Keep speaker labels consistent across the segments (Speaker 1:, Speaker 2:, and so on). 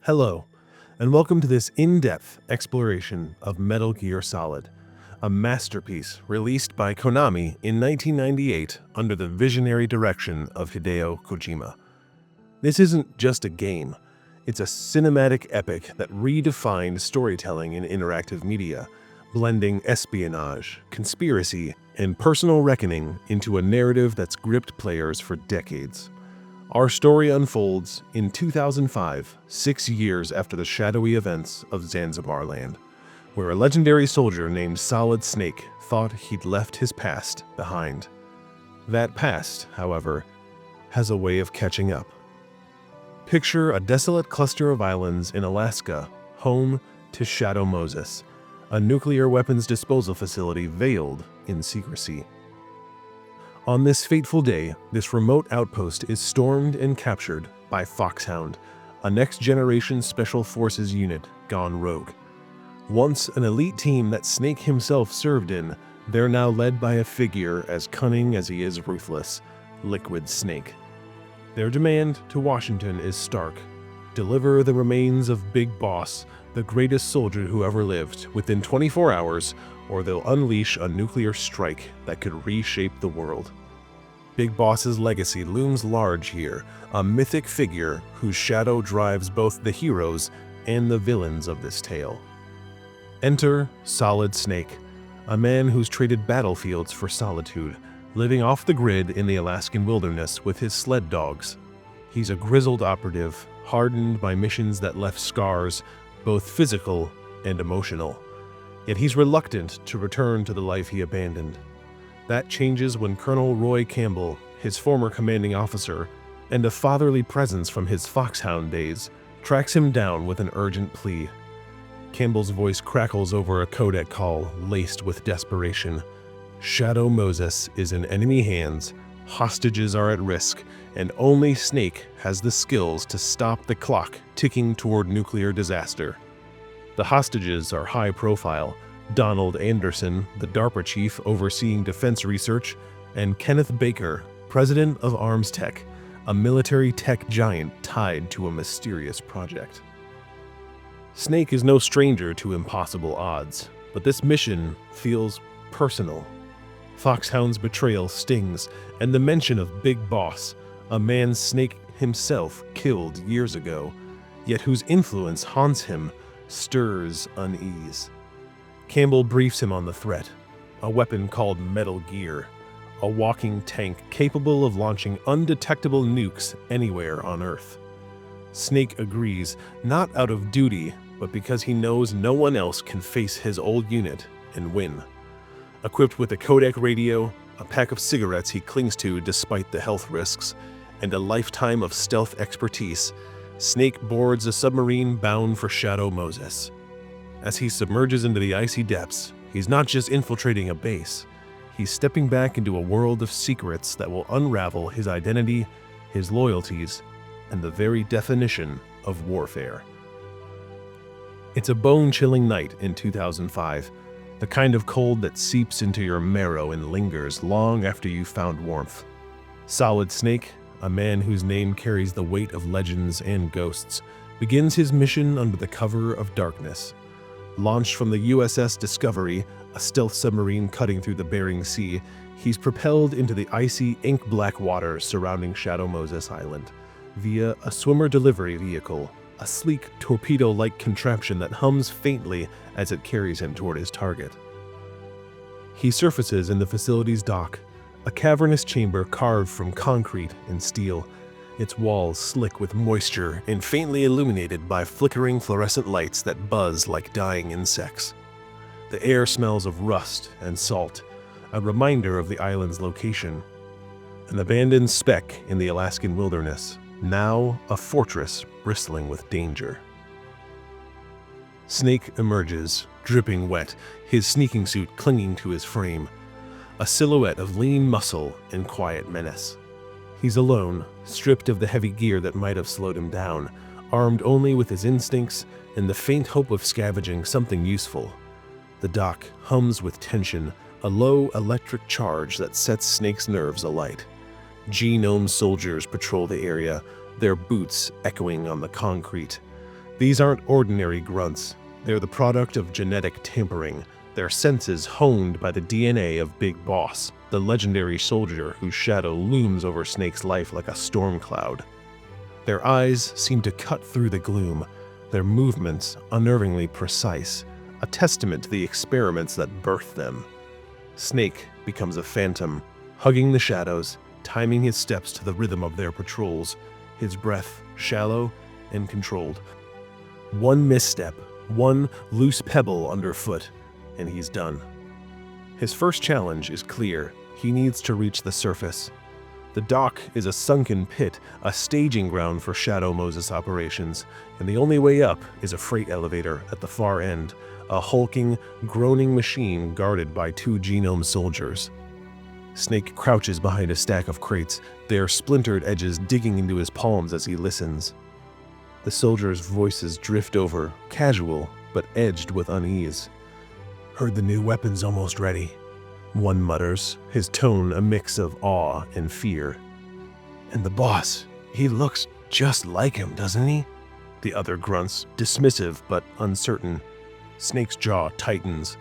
Speaker 1: Hello, and welcome to this in-depth exploration of Metal Gear Solid, a masterpiece released by Konami in 1998 under the visionary direction of Hideo Kojima. This isn't just a game, it's a cinematic epic that redefined storytelling in interactive media, blending espionage, conspiracy, and personal reckoning into a narrative that's gripped players for decades. Our story unfolds in 2005, 6 years after the shadowy events of Zanzibar Land, where a legendary soldier named Solid Snake thought he'd left his past behind. That past, however, has a way of catching up. Picture a desolate cluster of islands in Alaska, home to Shadow Moses, a nuclear weapons disposal facility veiled in secrecy. On this fateful day, this remote outpost is stormed and captured by FOXHOUND, a next-generation special forces unit gone rogue. Once an elite team that Snake himself served in, they're now led by a figure as cunning as he is ruthless, Liquid Snake. Their demand to Washington is stark: deliver the remains of Big Boss, the greatest soldier who ever lived, within 24 hours, or they'll unleash a nuclear strike that could reshape the world. Big Boss's legacy looms large here, a mythic figure whose shadow drives both the heroes and the villains of this tale. Enter Solid Snake, a man who's traded battlefields for solitude, living off the grid in the Alaskan wilderness with his sled dogs. He's a grizzled operative, hardened by missions that left scars, both physical and emotional. Yet he's reluctant to return to the life he abandoned. That changes when Colonel Roy Campbell, his former commanding officer, and a fatherly presence from his FOXHOUND days, tracks him down with an urgent plea. Campbell's voice crackles over a codec call laced with desperation. Shadow Moses is in enemy hands, hostages are at risk, and only Snake has the skills to stop the clock ticking toward nuclear disaster. The hostages are high profile: Donald Anderson, the DARPA chief overseeing defense research, and Kenneth Baker, president of Arms Tech, a military tech giant tied to a mysterious project. Snake is no stranger to impossible odds, but this mission feels personal. FOXHOUND's betrayal stings, and the mention of Big Boss, a man Snake himself killed years ago, yet whose influence haunts him, stirs unease. Campbell briefs him on the threat: a weapon called Metal Gear, a walking tank capable of launching undetectable nukes anywhere on Earth. Snake agrees, not out of duty, but because he knows no one else can face his old unit and win. Equipped with a codec radio, a pack of cigarettes he clings to despite the health risks, and a lifetime of stealth expertise, Snake boards a submarine bound for Shadow Moses. As he submerges into the icy depths, he's not just infiltrating a base, he's stepping back into a world of secrets that will unravel his identity, his loyalties, and the very definition of warfare. It's a bone-chilling night in 2005, the kind of cold that seeps into your marrow and lingers long after you've found warmth. Solid Snake, a man whose name carries the weight of legends and ghosts, begins his mission under the cover of darkness. Launched from the USS Discovery, a stealth submarine cutting through the Bering Sea, he's propelled into the icy, ink-black waters surrounding Shadow Moses Island via a swimmer delivery vehicle, a sleek torpedo-like contraption that hums faintly as it carries him toward his target. He surfaces in the facility's dock, a cavernous chamber carved from concrete and steel, its walls slick with moisture and faintly illuminated by flickering fluorescent lights that buzz like dying insects. The air smells of rust and salt, a reminder of the island's location. An abandoned speck in the Alaskan wilderness, now a fortress bristling with danger. Snake emerges, dripping wet, his sneaking suit clinging to his frame, a silhouette of lean muscle and quiet menace. He's alone, stripped of the heavy gear that might have slowed him down, armed only with his instincts and the faint hope of scavenging something useful. The dock hums with tension, a low electric charge that sets Snake's nerves alight. Genome soldiers patrol the area, their boots echoing on the concrete. These aren't ordinary grunts. They're the product of genetic tampering, their senses honed by the DNA of Big Boss, the legendary soldier whose shadow looms over Snake's life like a storm cloud. Their eyes seem to cut through the gloom, their movements unnervingly precise, a testament to the experiments that birthed them. Snake becomes a phantom, hugging the shadows, timing his steps to the rhythm of their patrols, his breath shallow and controlled. One misstep, one loose pebble underfoot, and he's done. His first challenge is clear. He needs to reach the surface. The dock is a sunken pit, a staging ground for Shadow Moses operations, and the only way up is a freight elevator at the far end, a hulking, groaning machine guarded by 2 genome soldiers. Snake crouches behind a stack of crates, their splintered edges digging into his palms as he listens. The soldiers' voices drift over, casual, but edged with unease. "Heard the new weapon's almost ready," one mutters, his tone a mix of awe and fear. "And the boss, he looks just like him, doesn't he?" The other grunts, dismissive but uncertain. Snake's jaw tightens.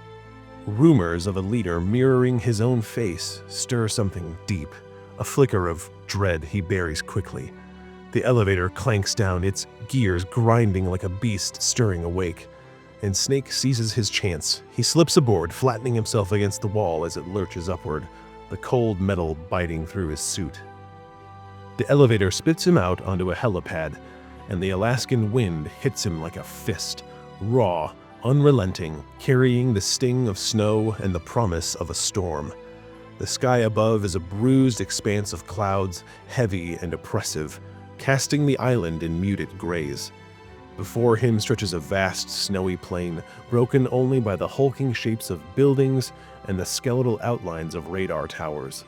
Speaker 1: Rumors of a leader mirroring his own face stir something deep, a flicker of dread he buries quickly. The elevator clanks down, its gears grinding like a beast stirring awake. And Snake seizes his chance. He slips aboard, flattening himself against the wall as it lurches upward, the cold metal biting through his suit. The elevator spits him out onto a helipad, and the Alaskan wind hits him like a fist, raw, unrelenting, carrying the sting of snow and the promise of a storm. The sky above is a bruised expanse of clouds, heavy and oppressive, casting the island in muted grays. Before him stretches a vast snowy plain, broken only by the hulking shapes of buildings and the skeletal outlines of radar towers.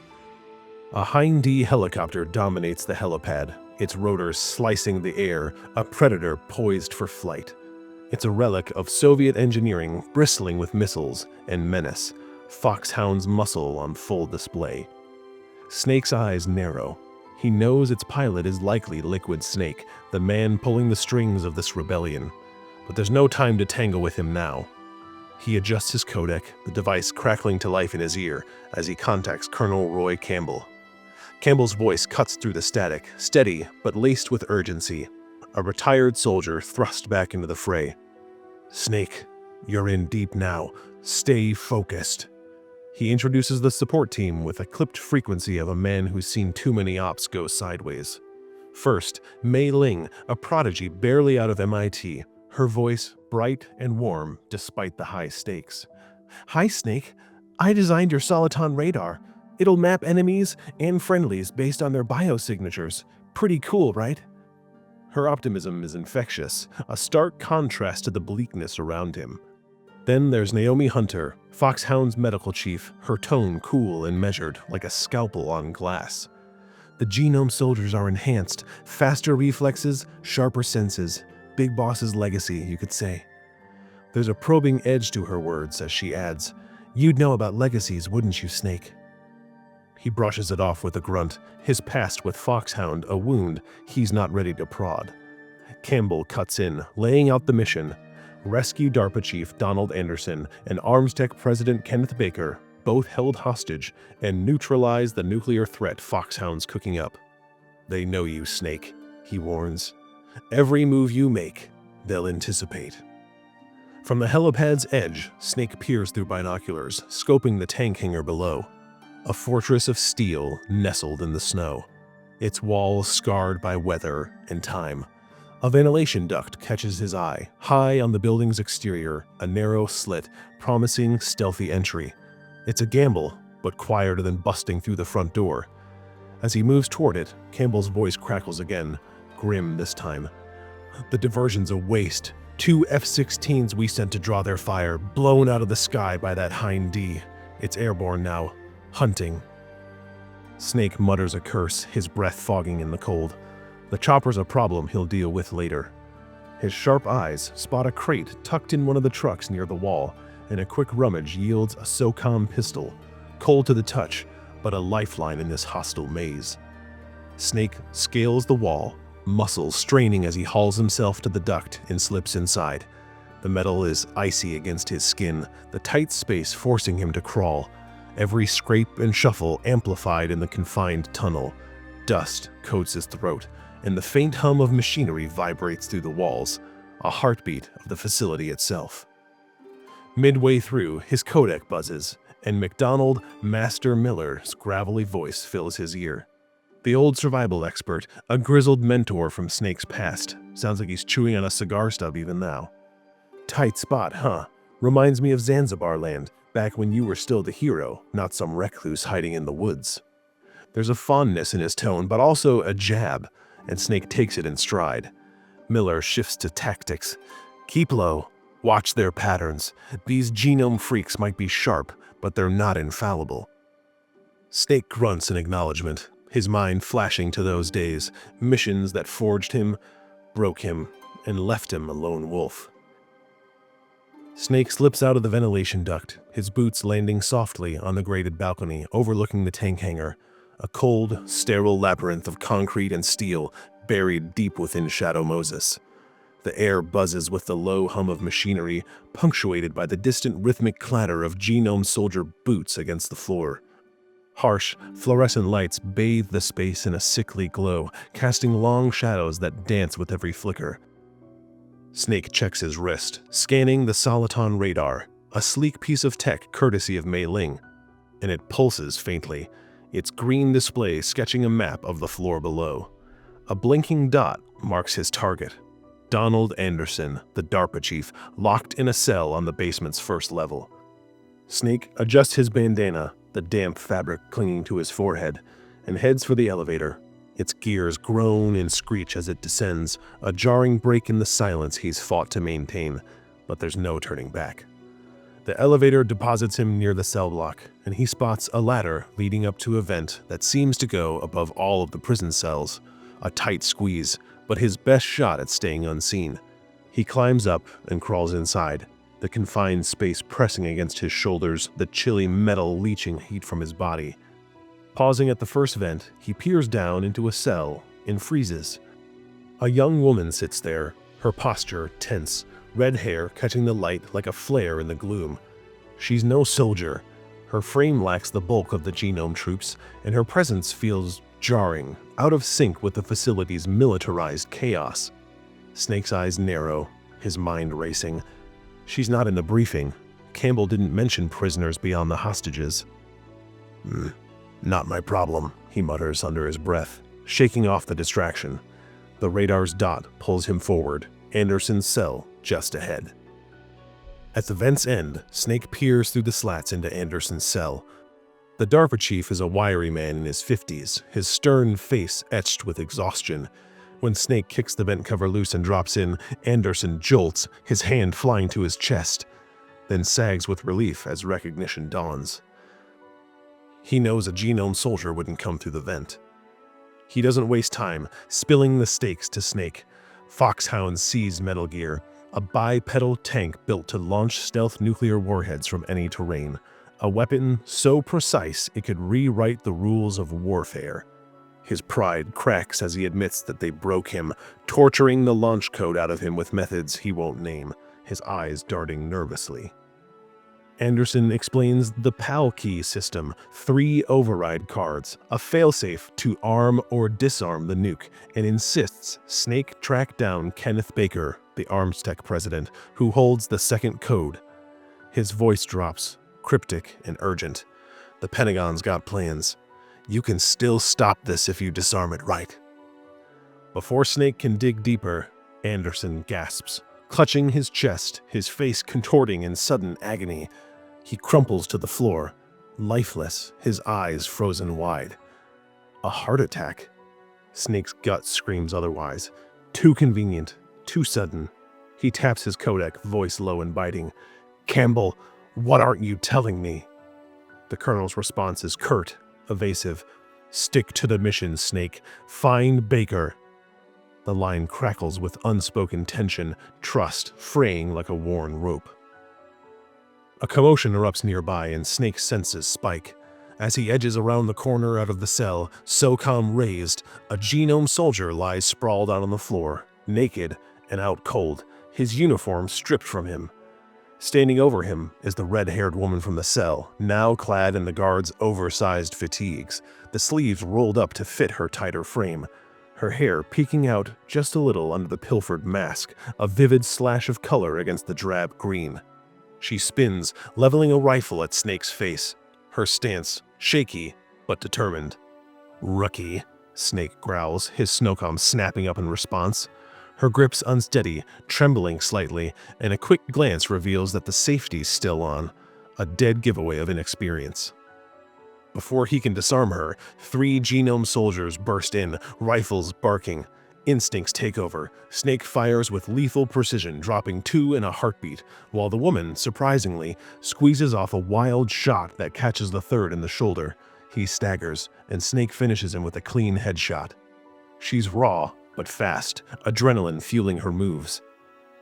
Speaker 1: A Hind-D helicopter dominates the helipad, its rotors slicing the air, a predator poised for flight. It's a relic of Soviet engineering bristling with missiles and menace, FOXHOUND's muscle on full display. Snake's eyes narrow. He knows its pilot is likely Liquid Snake, the man pulling the strings of this rebellion. But there's no time to tangle with him now. He adjusts his codec, the device crackling to life in his ear as he contacts Colonel Roy Campbell. Campbell's voice cuts through the static, steady but laced with urgency. A retired soldier thrust back into the fray. "Snake, you're in deep now. Stay focused." He introduces the support team with a clipped frequency of a man who's seen too many ops go sideways. First, Mei Ling, a prodigy barely out of MIT, her voice bright and warm despite the high stakes. "Hi, Snake. I designed your Soliton radar. It'll map enemies and friendlies based on their biosignatures. Pretty cool, right?" Her optimism is infectious, a stark contrast to the bleakness around him. Then there's Naomi Hunter, FOXHOUND's medical chief, her tone cool and measured, like a scalpel on glass. "The genome soldiers are enhanced, faster reflexes, sharper senses. Big Boss's legacy, you could say." There's a probing edge to her words as she adds, "You'd know about legacies, wouldn't you, Snake?" He brushes it off with a grunt, his past with FOXHOUND a wound he's not ready to prod. Campbell cuts in, laying out the mission. Rescue DARPA Chief Donald Anderson and ArmsTech President Kenneth Baker, both held hostage, and neutralize the nuclear threat FOXHOUND's cooking up. "They know you, Snake," he warns. "Every move you make, they'll anticipate." From the helipad's edge, Snake peers through binoculars, scoping the tank hangar below. A fortress of steel nestled in the snow, its walls scarred by weather and time. A ventilation duct catches his eye, high on the building's exterior, a narrow slit promising stealthy entry. It's a gamble, but quieter than busting through the front door. As he moves toward it, Campbell's voice crackles again, grim this time. "The diversion's a waste. 2 F-16s we sent to draw their fire, blown out of the sky by that Hind-D. It's airborne now. Hunting." Snake mutters a curse, his breath fogging in the cold. The chopper's a problem he'll deal with later. His sharp eyes spot a crate tucked in one of the trucks near the wall, and a quick rummage yields a SOCOM pistol, cold to the touch, but a lifeline in this hostile maze. Snake scales the wall, muscles straining as he hauls himself to the duct and slips inside. The metal is icy against his skin, the tight space forcing him to crawl, every scrape and shuffle amplified in the confined tunnel. Dust coats his throat, and the faint hum of machinery vibrates through the walls, a heartbeat of the facility itself. Midway through, his codec buzzes, and MacDonald Master Miller's gravelly voice fills his ear. The old survival expert, a grizzled mentor from Snake's past, sounds like he's chewing on a cigar stub even now. "Tight spot, huh? Reminds me of Zanzibar land, back when you were still the hero, not some recluse hiding in the woods." There's a fondness in his tone, but also a jab, and Snake takes it in stride. Miller shifts to tactics. "Keep low. Watch their patterns. These genome freaks might be sharp, but they're not infallible." Snake grunts in acknowledgement, his mind flashing to those days, missions that forged him, broke him, and left him a lone wolf. Snake slips out of the ventilation duct, his boots landing softly on the grated balcony overlooking the tank hangar, a cold, sterile labyrinth of concrete and steel buried deep within Shadow Moses. The air buzzes with the low hum of machinery, punctuated by the distant rhythmic clatter of genome soldier boots against the floor. Harsh, fluorescent lights bathe the space in a sickly glow, casting long shadows that dance with every flicker. Snake checks his wrist, scanning the Soliton radar, a sleek piece of tech courtesy of Mei Ling, and it pulses faintly, its green display sketching a map of the floor below. A blinking dot marks his target. Donald Anderson, the DARPA chief, locked in a cell on the basement's first level. Snake adjusts his bandana, the damp fabric clinging to his forehead, and heads for the elevator. Its gears groan and screech as it descends, a jarring break in the silence he's fought to maintain, but there's no turning back. The elevator deposits him near the cell block, and he spots a ladder leading up to a vent that seems to go above all of the prison cells. A tight squeeze, but his best shot at staying unseen. He climbs up and crawls inside, the confined space pressing against his shoulders, the chilly metal leaching heat from his body. Pausing at the first vent, he peers down into a cell and freezes. A young woman sits there, her posture tense, red hair catching the light like a flare in the gloom. She's no soldier. Her frame lacks the bulk of the genome troops, and her presence feels jarring, out of sync with the facility's militarized chaos. Snake's eyes narrow, his mind racing. She's not in the briefing. Campbell didn't mention prisoners beyond the hostages. Not my problem, he mutters under his breath, shaking off the distraction. The radar's dot pulls him forward, Anderson's cell just ahead. At the vent's end, Snake peers through the slats into Anderson's cell. The DARPA chief is a wiry man in his 50s, his stern face etched with exhaustion. When Snake kicks the vent cover loose and drops in, Anderson jolts, his hand flying to his chest, then sags with relief as recognition dawns. He knows a genome soldier wouldn't come through the vent. He doesn't waste time, spilling the stakes to Snake. FOXHOUND seized Metal Gear, a bipedal tank built to launch stealth nuclear warheads from any terrain. A weapon so precise it could rewrite the rules of warfare. His pride cracks as he admits that they broke him, torturing the launch code out of him with methods he won't name, his eyes darting nervously. Anderson explains the PAL key system, 3 override cards, a failsafe to arm or disarm the nuke, and insists Snake track down Kenneth Baker, the ArmsTech president, who holds the second code. His voice drops, cryptic and urgent. The Pentagon's got plans. You can still stop this if you disarm it right. Before Snake can dig deeper, Anderson gasps, clutching his chest, his face contorting in sudden agony. He crumples to the floor, lifeless, his eyes frozen wide. A heart attack? Snake's gut screams otherwise. Too convenient, too sudden. He taps his codec, voice low and biting. "Campbell, what aren't you telling me?" The colonel's response is curt, evasive. "Stick to the mission, Snake. Find Baker." The line crackles with unspoken tension, trust fraying like a worn rope. A commotion erupts nearby and Snake's senses spike. As he edges around the corner out of the cell, SOCOM raised, a genome soldier lies sprawled out on the floor, naked and out cold, his uniform stripped from him. Standing over him is the red-haired woman from the cell, now clad in the guard's oversized fatigues, the sleeves rolled up to fit her tighter frame, her hair peeking out just a little under the pilfered mask, a vivid slash of color against the drab green. She spins, leveling a rifle at Snake's face, her stance shaky but determined. "Rookie," Snake growls, his SNOCOM snapping up in response. Her grip's unsteady, trembling slightly, and a quick glance reveals that the safety's still on, a dead giveaway of inexperience. Before he can disarm her, 3 genome soldiers burst in, rifles barking. Instincts take over. Snake fires with lethal precision, dropping 2 in a heartbeat, while the woman, surprisingly, squeezes off a wild shot that catches the 3rd in the shoulder. He staggers, and Snake finishes him with a clean headshot. She's raw, but fast, adrenaline fueling her moves.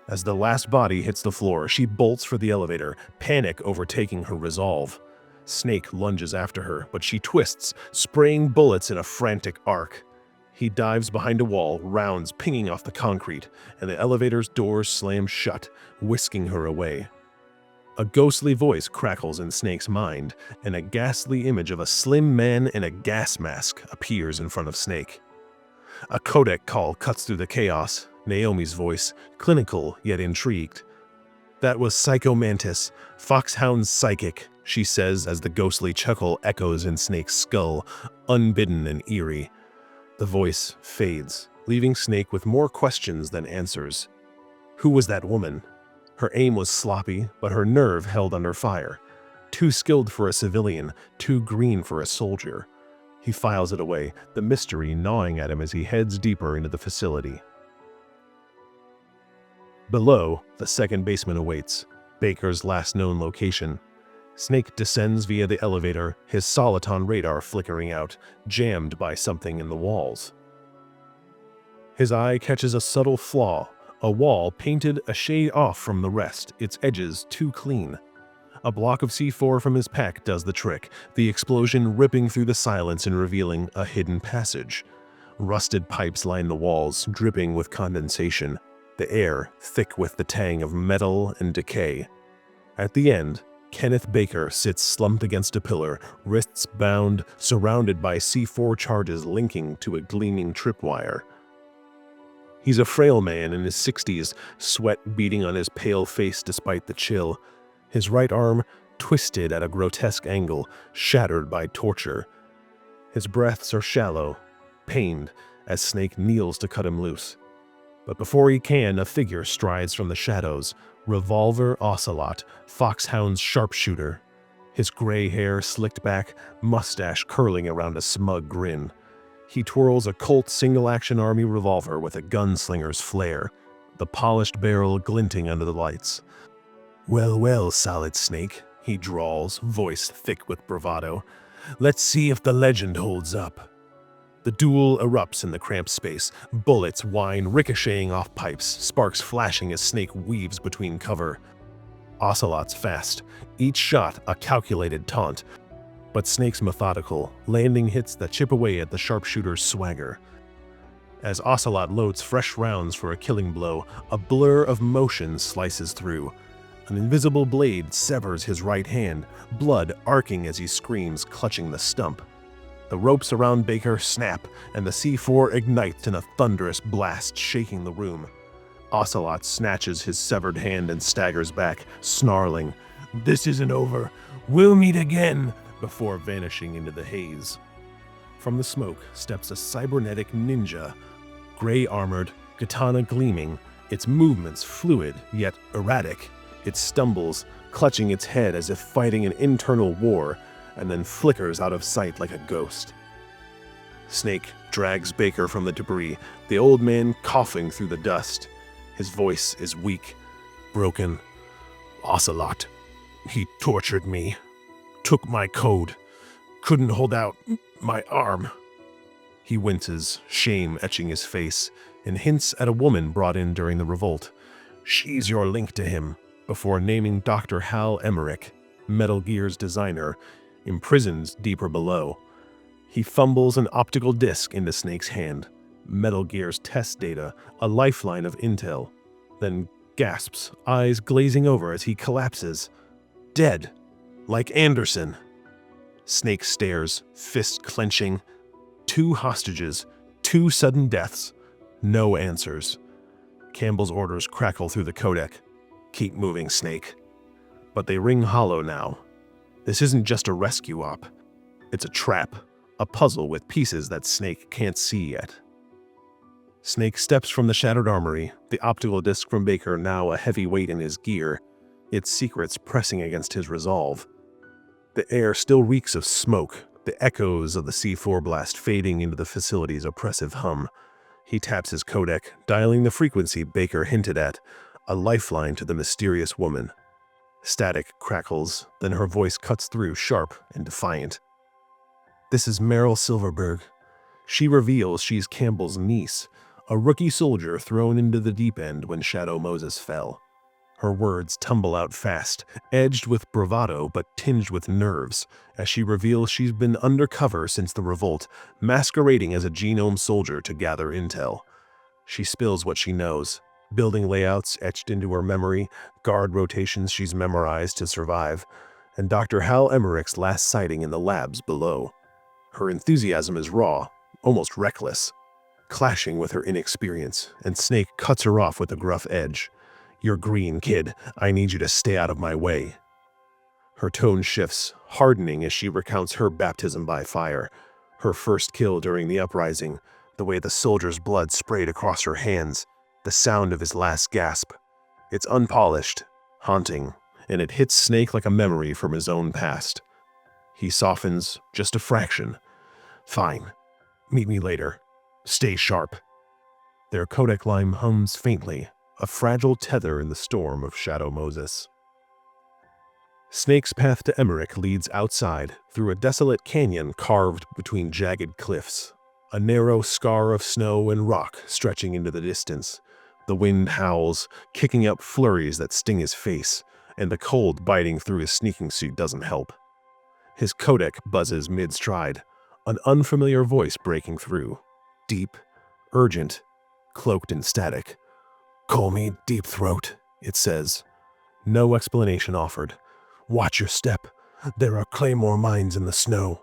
Speaker 1: As the last body hits the floor, she bolts for the elevator, panic overtaking her resolve. Snake lunges after her, but she twists, spraying bullets in a frantic arc. He dives behind a wall, rounds pinging off the concrete, and the elevator's doors slam shut, whisking her away. A ghostly voice crackles in Snake's mind, and a ghastly image of a slim man in a gas mask appears in front of Snake. A codec call cuts through the chaos, Naomi's voice, clinical yet intrigued. "That was Psycho Mantis, FOXHOUND's psychic," she says as the ghostly chuckle echoes in Snake's skull, unbidden and eerie. The voice fades, leaving Snake with more questions than answers. Who was that woman? Her aim was sloppy, but her nerve held under fire. Too skilled for a civilian, too green for a soldier. He files it away, the mystery gnawing at him as he heads deeper into the facility. Below, the 2nd basement awaits, Baker's last known location. Snake descends via the elevator, his soliton radar flickering out, jammed by something in the walls. His eye catches a subtle flaw, a wall painted a shade off from the rest, its edges too clean. A block of C4 from his pack does the trick, the explosion ripping through the silence and revealing a hidden passage. Rusted pipes line the walls, dripping with condensation, the air thick with the tang of metal and decay. At the end, Kenneth Baker sits slumped against a pillar, wrists bound, surrounded by C4 charges linking to a gleaming tripwire. He's a frail man in his 60s, sweat beading on his pale face despite the chill. His right arm twisted at a grotesque angle, shattered by torture. His breaths are shallow, pained, as Snake kneels to cut him loose. But before he can, a figure strides from the shadows, Revolver Ocelot, FOXHOUND's sharpshooter. His gray hair slicked back, mustache curling around a smug grin. He twirls a Colt single-action army revolver with a gunslinger's flair, the polished barrel glinting under the lights. "Well, well, Solid Snake," he drawls, voice thick with bravado. "Let's see if the legend holds up." The duel erupts in the cramped space, bullets whine ricocheting off pipes, sparks flashing as Snake weaves between cover. Ocelot's fast, each shot a calculated taunt, but Snake's methodical, landing hits that chip away at the sharpshooter's swagger. As Ocelot loads fresh rounds for a killing blow, a blur of motion slices through. An invisible blade severs his right hand, blood arcing as he screams, clutching the stump. The ropes around Baker snap, and the C4 ignites in a thunderous blast, shaking the room. Ocelot snatches his severed hand and staggers back, snarling, "This isn't over. We'll meet again," before vanishing into the haze. From the smoke steps a cybernetic ninja, gray-armored, katana gleaming, its movements fluid yet erratic. It stumbles, clutching its head as if fighting an internal war, and then flickers out of sight like a ghost. Snake drags Baker from the debris, the old man coughing through the dust. His voice is weak, broken. "Ocelot. He tortured me. Took my code. Couldn't hold out my arm." He winces, shame etching his face, and hints at a woman brought in during the revolt. "She's your link to him," before naming Dr. Hal Emmerich, Metal Gear's designer, imprisoned deeper below. He fumbles an optical disc into Snake's hand. Metal Gear's test data, a lifeline of intel. Then gasps, eyes glazing over as he collapses. Dead. Like Anderson. Snake stares, fists clenching. 2 hostages, 2 sudden deaths. No answers. Campbell's orders crackle through the codec. Keep moving, Snake. But they ring hollow now. This isn't just a rescue op. It's a trap, a puzzle with pieces that Snake can't see yet. Snake steps from the shattered armory, the optical disc from Baker now a heavy weight in his gear, its secrets pressing against his resolve. The air still reeks of smoke, the echoes of the C4 blast fading into the facility's oppressive hum. He taps his codec, dialing the frequency Baker hinted at, a lifeline to the mysterious woman. Static crackles, then her voice cuts through, sharp and defiant. This is Meryl Silverberg. She reveals she's Campbell's niece, a rookie soldier thrown into the deep end when Shadow Moses fell. Her words tumble out fast, edged with bravado but tinged with nerves, as she reveals she's been undercover since the revolt, masquerading as a genome soldier to gather intel. She spills what she knows, building layouts etched into her memory, guard rotations she's memorized to survive, and Dr. Hal Emmerich's last sighting in the labs below. Her enthusiasm is raw, almost reckless, clashing with her inexperience, and Snake cuts her off with a gruff edge. You're green, kid. I need you to stay out of my way. Her tone shifts, hardening as she recounts her baptism by fire, her first kill during the uprising, the way the soldier's blood sprayed across her hands, the sound of his last gasp. It's unpolished, haunting, and it hits Snake like a memory from his own past. He softens just a fraction. Fine. Meet me later. Stay sharp. Their codec line hums faintly, a fragile tether in the storm of Shadow Moses. Snake's path to Emmerich leads outside, through a desolate canyon carved between jagged cliffs. A narrow scar of snow and rock stretching into the distance. The wind howls, kicking up flurries that sting his face, and the cold biting through his sneaking suit doesn't help. His codec buzzes mid-stride, an unfamiliar voice breaking through. Deep, urgent, cloaked in static. Call me Deep Throat, it says. No explanation offered. Watch your step. There are claymore mines in the snow.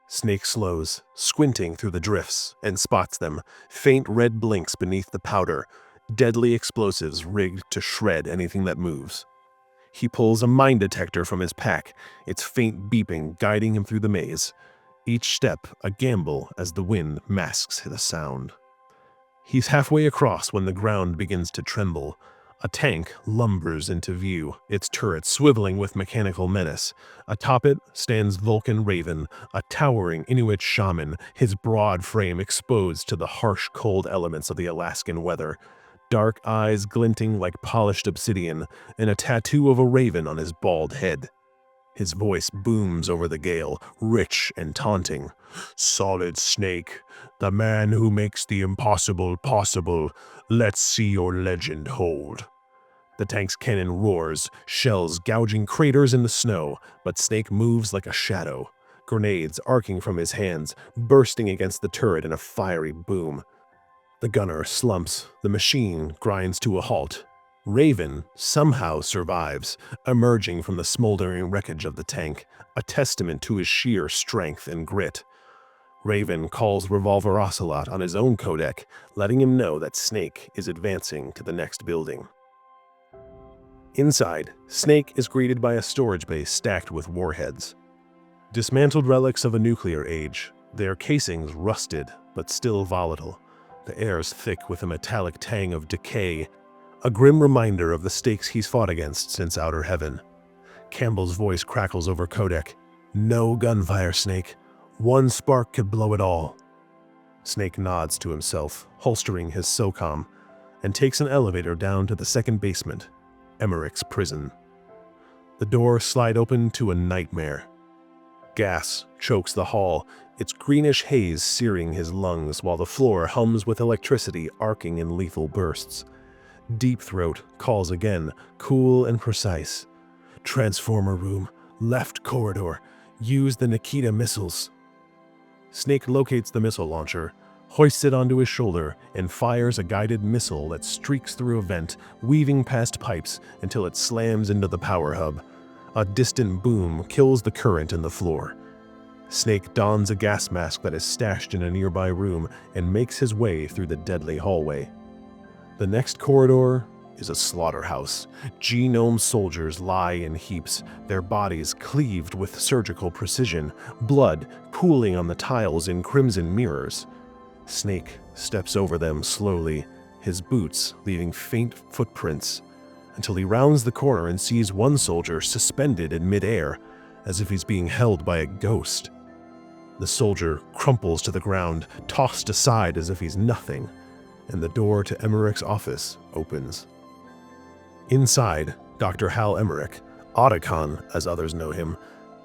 Speaker 1: Snake slows, squinting through the drifts, and spots them, faint red blinks beneath the powder, deadly explosives rigged to shred anything that moves. He pulls a mine detector from his pack, its faint beeping guiding him through the maze. Each step a gamble as the wind masks the sound. He's halfway across when the ground begins to tremble. A tank lumbers into view, its turret swiveling with mechanical menace. Atop it stands Vulcan Raven, a towering Inuit shaman, his broad frame exposed to the harsh, cold elements of the Alaskan weather. Dark eyes glinting like polished obsidian, and a tattoo of a raven on his bald head. His voice booms over the gale, rich and taunting. Solid Snake, the man who makes the impossible possible. Let's see your legend hold. The tank's cannon roars, shells gouging craters in the snow, but Snake moves like a shadow. Grenades arcing from his hands, bursting against the turret in a fiery boom. The gunner slumps, the machine grinds to a halt. Raven somehow survives, emerging from the smoldering wreckage of the tank, a testament to his sheer strength and grit. Raven calls Revolver Ocelot on his own codec, letting him know that Snake is advancing to the next building. Inside, Snake is greeted by a storage base stacked with warheads. Dismantled relics of a nuclear age, their casings rusted but still volatile. The air's thick with a metallic tang of decay, a grim reminder of the stakes he's fought against since Outer Heaven. Campbell's voice crackles over codec. No gunfire, Snake. One spark could blow it all. Snake nods to himself, holstering his SOCOM, and takes an elevator down to the second basement, Emmerich's prison. The doors slide open to a nightmare. Gas chokes the hall, its greenish haze searing his lungs while the floor hums with electricity arcing in lethal bursts. Deep Throat calls again, cool and precise. Transformer room, Left corridor. Use the Nikita missiles. Snake locates the missile launcher, hoists it onto his shoulder, and fires a guided missile that streaks through a vent, weaving past pipes until it slams into the power hub. A distant boom kills the current in the floor. Snake dons a gas mask that is stashed in a nearby room and makes his way through the deadly hallway. The next corridor is a slaughterhouse. Genome soldiers lie in heaps, their bodies cleaved with surgical precision, blood pooling on the tiles in crimson mirrors. Snake steps over them slowly, his boots leaving faint footprints, until he rounds the corner and sees one soldier suspended in midair, as if he's being held by a ghost. The soldier crumples to the ground, tossed aside as if he's nothing, and the door to Emmerich's office opens. Inside, Dr. Hal Emmerich, Otacon as others know him,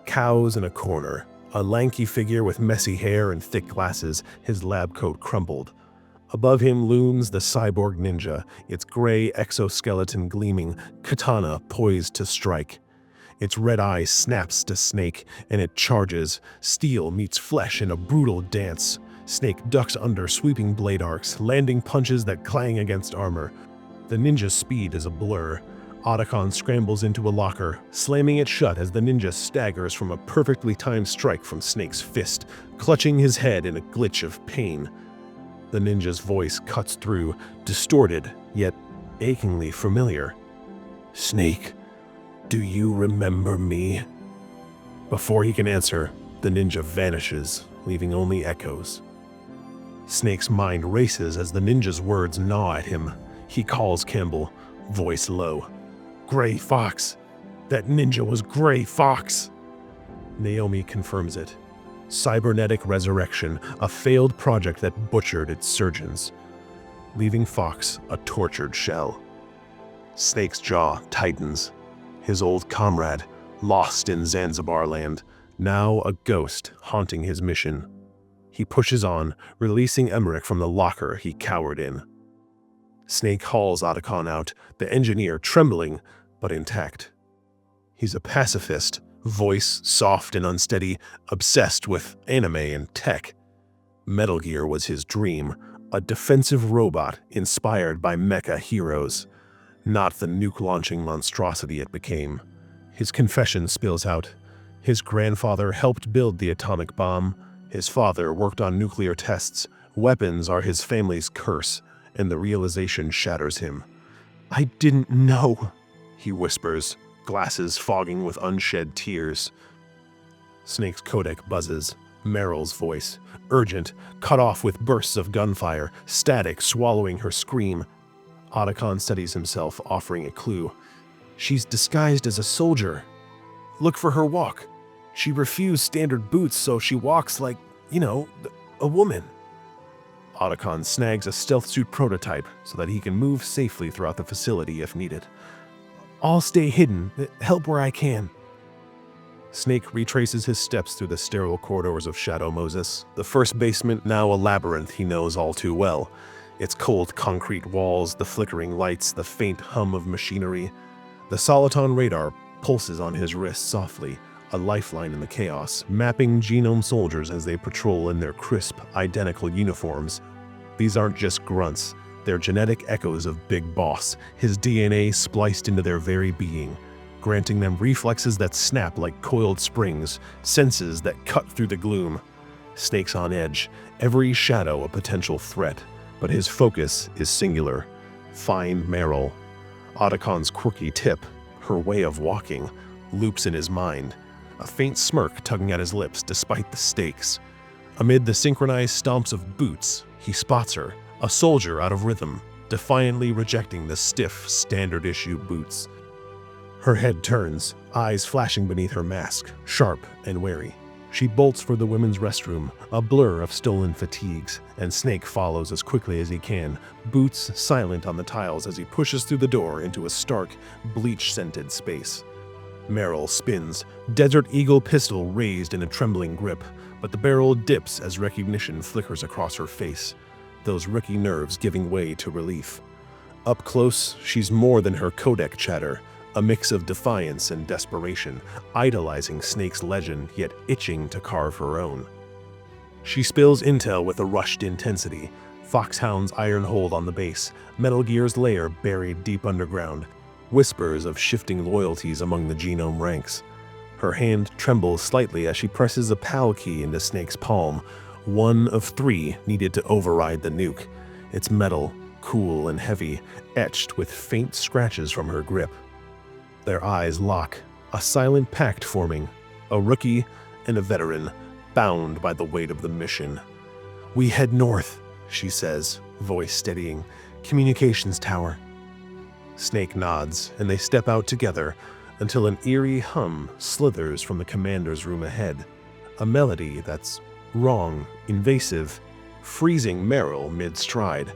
Speaker 1: cows in a corner, a lanky figure with messy hair and thick glasses, his lab coat crumpled. Above him looms the cyborg ninja, its gray exoskeleton gleaming, katana poised to strike. Its red eye snaps to Snake, and it charges. Steel meets flesh in a brutal dance. Snake ducks under sweeping blade arcs, landing punches that clang against armor. The ninja's speed is a blur. Otacon scrambles into a locker, slamming it shut as the ninja staggers from a perfectly timed strike from Snake's fist, clutching his head in a glitch of pain. The ninja's voice cuts through, distorted, yet achingly familiar. "Snake, do you remember me?" Before he can answer, the ninja vanishes, leaving only echoes. Snake's mind races as the ninja's words gnaw at him. He calls Campbell, voice low. "Gray Fox. That ninja was Gray Fox." Naomi confirms it. Cybernetic resurrection, a failed project that butchered its surgeons, leaving Fox a tortured shell. Snake's jaw tightens. His old comrade, lost in Zanzibar land, now a ghost haunting his mission. He pushes on, releasing Emmerich from the locker he cowered in. Snake hauls Otacon out, the engineer trembling, but intact. He's a pacifist, voice soft and unsteady, obsessed with anime and tech. Metal Gear was his dream, a defensive robot inspired by mecha heroes, not the nuke-launching monstrosity it became. His confession spills out. His grandfather helped build the atomic bomb. His father worked on nuclear tests. Weapons are his family's curse, and the realization shatters him. "I didn't know," he whispers, glasses fogging with unshed tears. Snake's codec buzzes. Meryl's voice, urgent, cut off with bursts of gunfire, static swallowing her scream. Otacon steadies himself, offering a clue. "She's disguised as a soldier. Look for her walk. She refused standard boots, so she walks like, a woman." Otacon snags a stealth suit prototype so that he can move safely throughout the facility if needed. "I'll stay hidden, help where I can." Snake retraces his steps through the sterile corridors of Shadow Moses, the first basement now a labyrinth he knows all too well. Its cold concrete walls, the flickering lights, the faint hum of machinery. The Soliton radar pulses on his wrist softly, a lifeline in the chaos, mapping genome soldiers as they patrol in their crisp, identical uniforms. These aren't just grunts, they're genetic echoes of Big Boss, his DNA spliced into their very being, granting them reflexes that snap like coiled springs, senses that cut through the gloom. Snake's on edge, every shadow a potential threat, but his focus is singular. Find Meryl. Otacon's quirky tip, her way of walking, loops in his mind, a faint smirk tugging at his lips despite the stakes. Amid the synchronized stomps of boots, he spots her, a soldier out of rhythm, defiantly rejecting the stiff, standard-issue boots. Her head turns, eyes flashing beneath her mask, sharp and wary. She bolts for the women's restroom, a blur of stolen fatigues, and Snake follows as quickly as he can, boots silent on the tiles as he pushes through the door into a stark, bleach-scented space. Meryl spins, Desert Eagle pistol raised in a trembling grip, but the barrel dips as recognition flickers across her face, those rookie nerves giving way to relief. Up close, she's more than her codec chatter, a mix of defiance and desperation, idolizing Snake's legend yet itching to carve her own. She spills intel with a rushed intensity. Foxhound's iron hold on the base, Metal Gear's lair buried deep underground, whispers of shifting loyalties among the genome ranks. Her hand trembles slightly as she presses a PAL key into Snake's palm, one of 3 needed to override the nuke. It's metal, cool and heavy, etched with faint scratches from her grip. Their eyes lock, a silent pact forming, a rookie and a veteran, bound by the weight of the mission. "We head north," she says, voice steadying. "Communications tower." Snake nods, and they step out together until an eerie hum slithers from the commander's room ahead. A melody that's wrong, invasive, freezing Meryl mid-stride.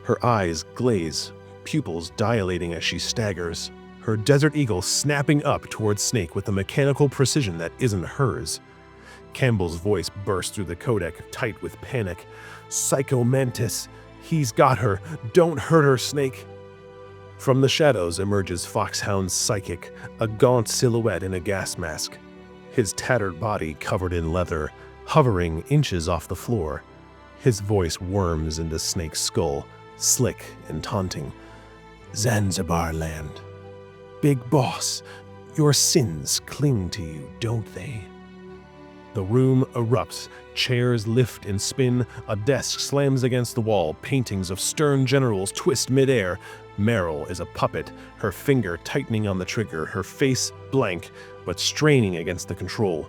Speaker 1: Her eyes glaze, pupils dilating as she staggers, her Desert Eagle snapping up towards Snake with a mechanical precision that isn't hers. Campbell's voice bursts through the codec, tight with panic. "Psycho Mantis! He's got her! Don't hurt her, Snake!" From the shadows emerges Foxhound's psychic, a gaunt silhouette in a gas mask. His tattered body covered in leather, hovering inches off the floor. His voice worms into Snake's skull, slick and taunting. "Zanzibar land. Big boss, your sins cling to you, don't they?" The room erupts, chairs lift and spin, a desk slams against the wall, paintings of stern generals twist midair. Meryl is a puppet, her finger tightening on the trigger, her face blank, but straining against the control.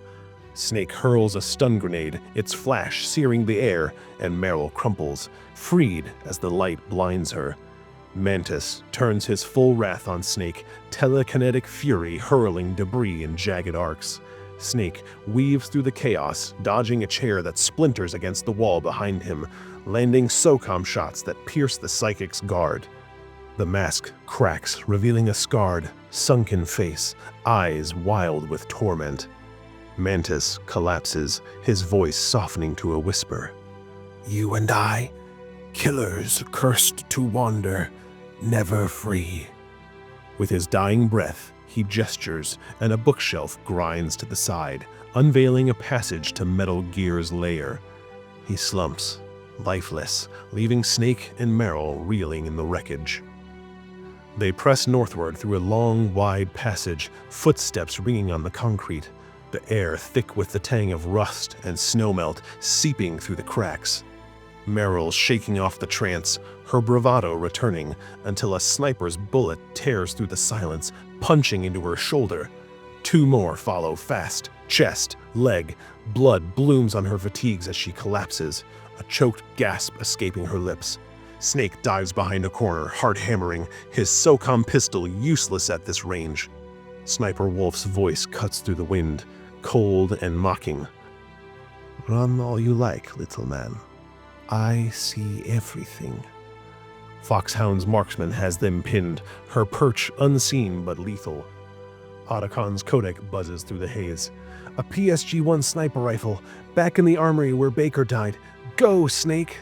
Speaker 1: Snake hurls a stun grenade, its flash searing the air, and Meryl crumples, freed as the light blinds her. Mantis turns his full wrath on Snake, telekinetic fury hurling debris in jagged arcs. Snake weaves through the chaos, dodging a chair that splinters against the wall behind him, landing SOCOM shots that pierce the psychic's guard. The mask cracks, revealing a scarred, sunken face, eyes wild with torment. Mantis collapses, his voice softening to a whisper. "You and I, killers cursed to wander, never free." With his dying breath, he gestures, and a bookshelf grinds to the side, unveiling a passage to Metal Gear's lair. He slumps, lifeless, leaving Snake and Meryl reeling in the wreckage. They press northward through a long, wide passage, footsteps ringing on the concrete, the air thick with the tang of rust and snowmelt seeping through the cracks. Meryl shaking off the trance, her bravado returning, until a sniper's bullet tears through the silence, punching into her shoulder. 2 more follow fast, chest, leg, blood blooms on her fatigues as she collapses, a choked gasp escaping her lips. Snake dives behind a corner, heart hammering, his SOCOM pistol useless at this range. Sniper Wolf's voice cuts through the wind, cold and mocking. "Run all you like, little man. I see everything." Foxhound's marksman has them pinned, her perch unseen but lethal. Otacon's codec buzzes through the haze. "A PSG-1 sniper rifle, back in the armory where Baker died. Go, Snake!"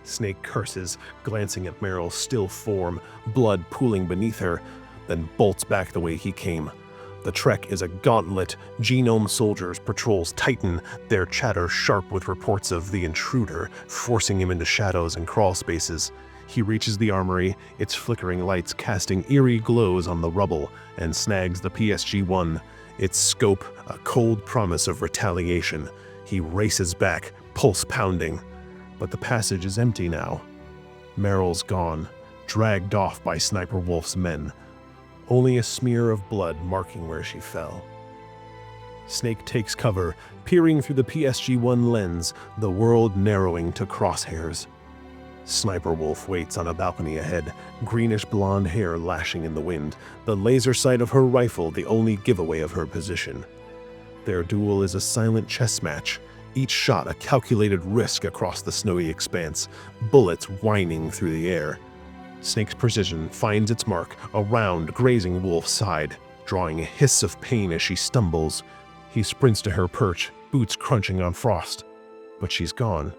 Speaker 1: Snake curses, glancing at Meryl's still form, blood pooling beneath her, then bolts back the way he came. The trek is a gauntlet. Genome soldiers' patrols tighten, their chatter sharp with reports of the intruder, forcing him into shadows and crawl spaces. He reaches the armory, its flickering lights casting eerie glows on the rubble, and snags the PSG-1, its scope a cold promise of retaliation. He races back, pulse pounding. But the passage is empty now. Meryl's gone, dragged off by Sniper Wolf's men. Only a smear of blood marking where she fell. Snake takes cover, peering through the PSG-1 lens, the world narrowing to crosshairs. Sniper Wolf waits on a balcony ahead, greenish blonde hair lashing in the wind, the laser sight of her rifle the only giveaway of her position. Their duel is a silent chess match, each shot a calculated risk across the snowy expanse, bullets whining through the air. Snake's precision finds its mark, a round grazing Wolf's side, drawing a hiss of pain as she stumbles. He sprints to her perch, boots crunching on frost. But she's gone,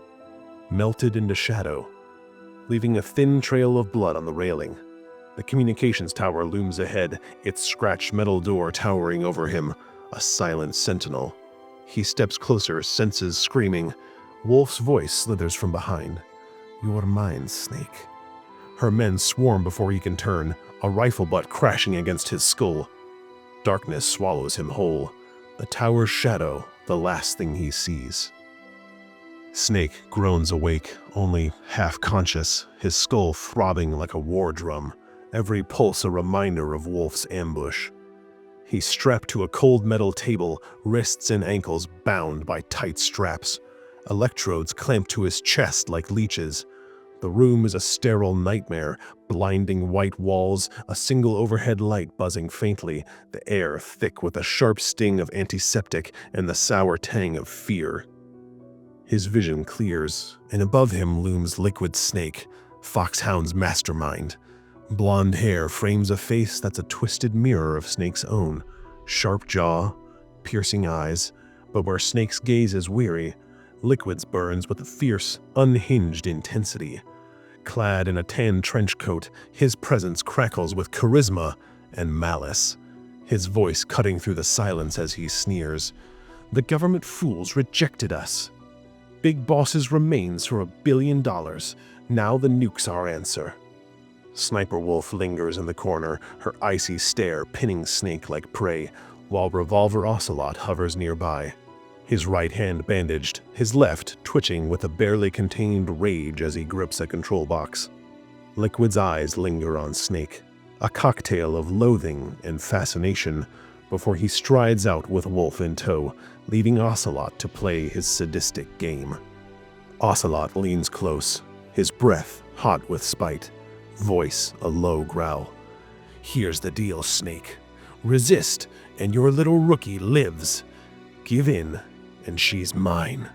Speaker 1: melted into shadow, leaving a thin trail of blood on the railing. The communications tower looms ahead, its scratched metal door towering over him, a silent sentinel. He steps closer, senses screaming. Wolf's voice slithers from behind. "You're mine, Snake." Her men swarm before he can turn, a rifle butt crashing against his skull. Darkness swallows him whole. The tower's shadow, the last thing he sees. Snake groans awake, only half conscious, his skull throbbing like a war drum, every pulse a reminder of Wolf's ambush. He's strapped to a cold metal table, wrists and ankles bound by tight straps, electrodes clamped to his chest like leeches. The room is a sterile nightmare, blinding white walls, a single overhead light buzzing faintly, the air thick with a sharp sting of antiseptic and the sour tang of fear. His vision clears, and above him looms Liquid Snake, FOXHOUND's mastermind. Blonde hair frames a face that's a twisted mirror of Snake's own. Sharp jaw, piercing eyes, but where Snake's gaze is weary, Liquid's burns with a fierce, unhinged intensity. Clad in a tan trench coat, his presence crackles with charisma and malice. His voice cutting through the silence as he sneers. "The government fools rejected us. Big Boss's remains for $1 billion. Now the nuke's our answer." Sniper Wolf lingers in the corner, her icy stare pinning Snake like prey, while Revolver Ocelot hovers nearby. His right hand bandaged, his left twitching with a barely contained rage as he grips a control box. Liquid's eyes linger on Snake, a cocktail of loathing and fascination, before he strides out with Wolf in tow, leaving Ocelot to play his sadistic game. Ocelot leans close, his breath hot with spite, voice a low growl. "Here's the deal, Snake. Resist, and your little rookie lives. Give in, and she's mine."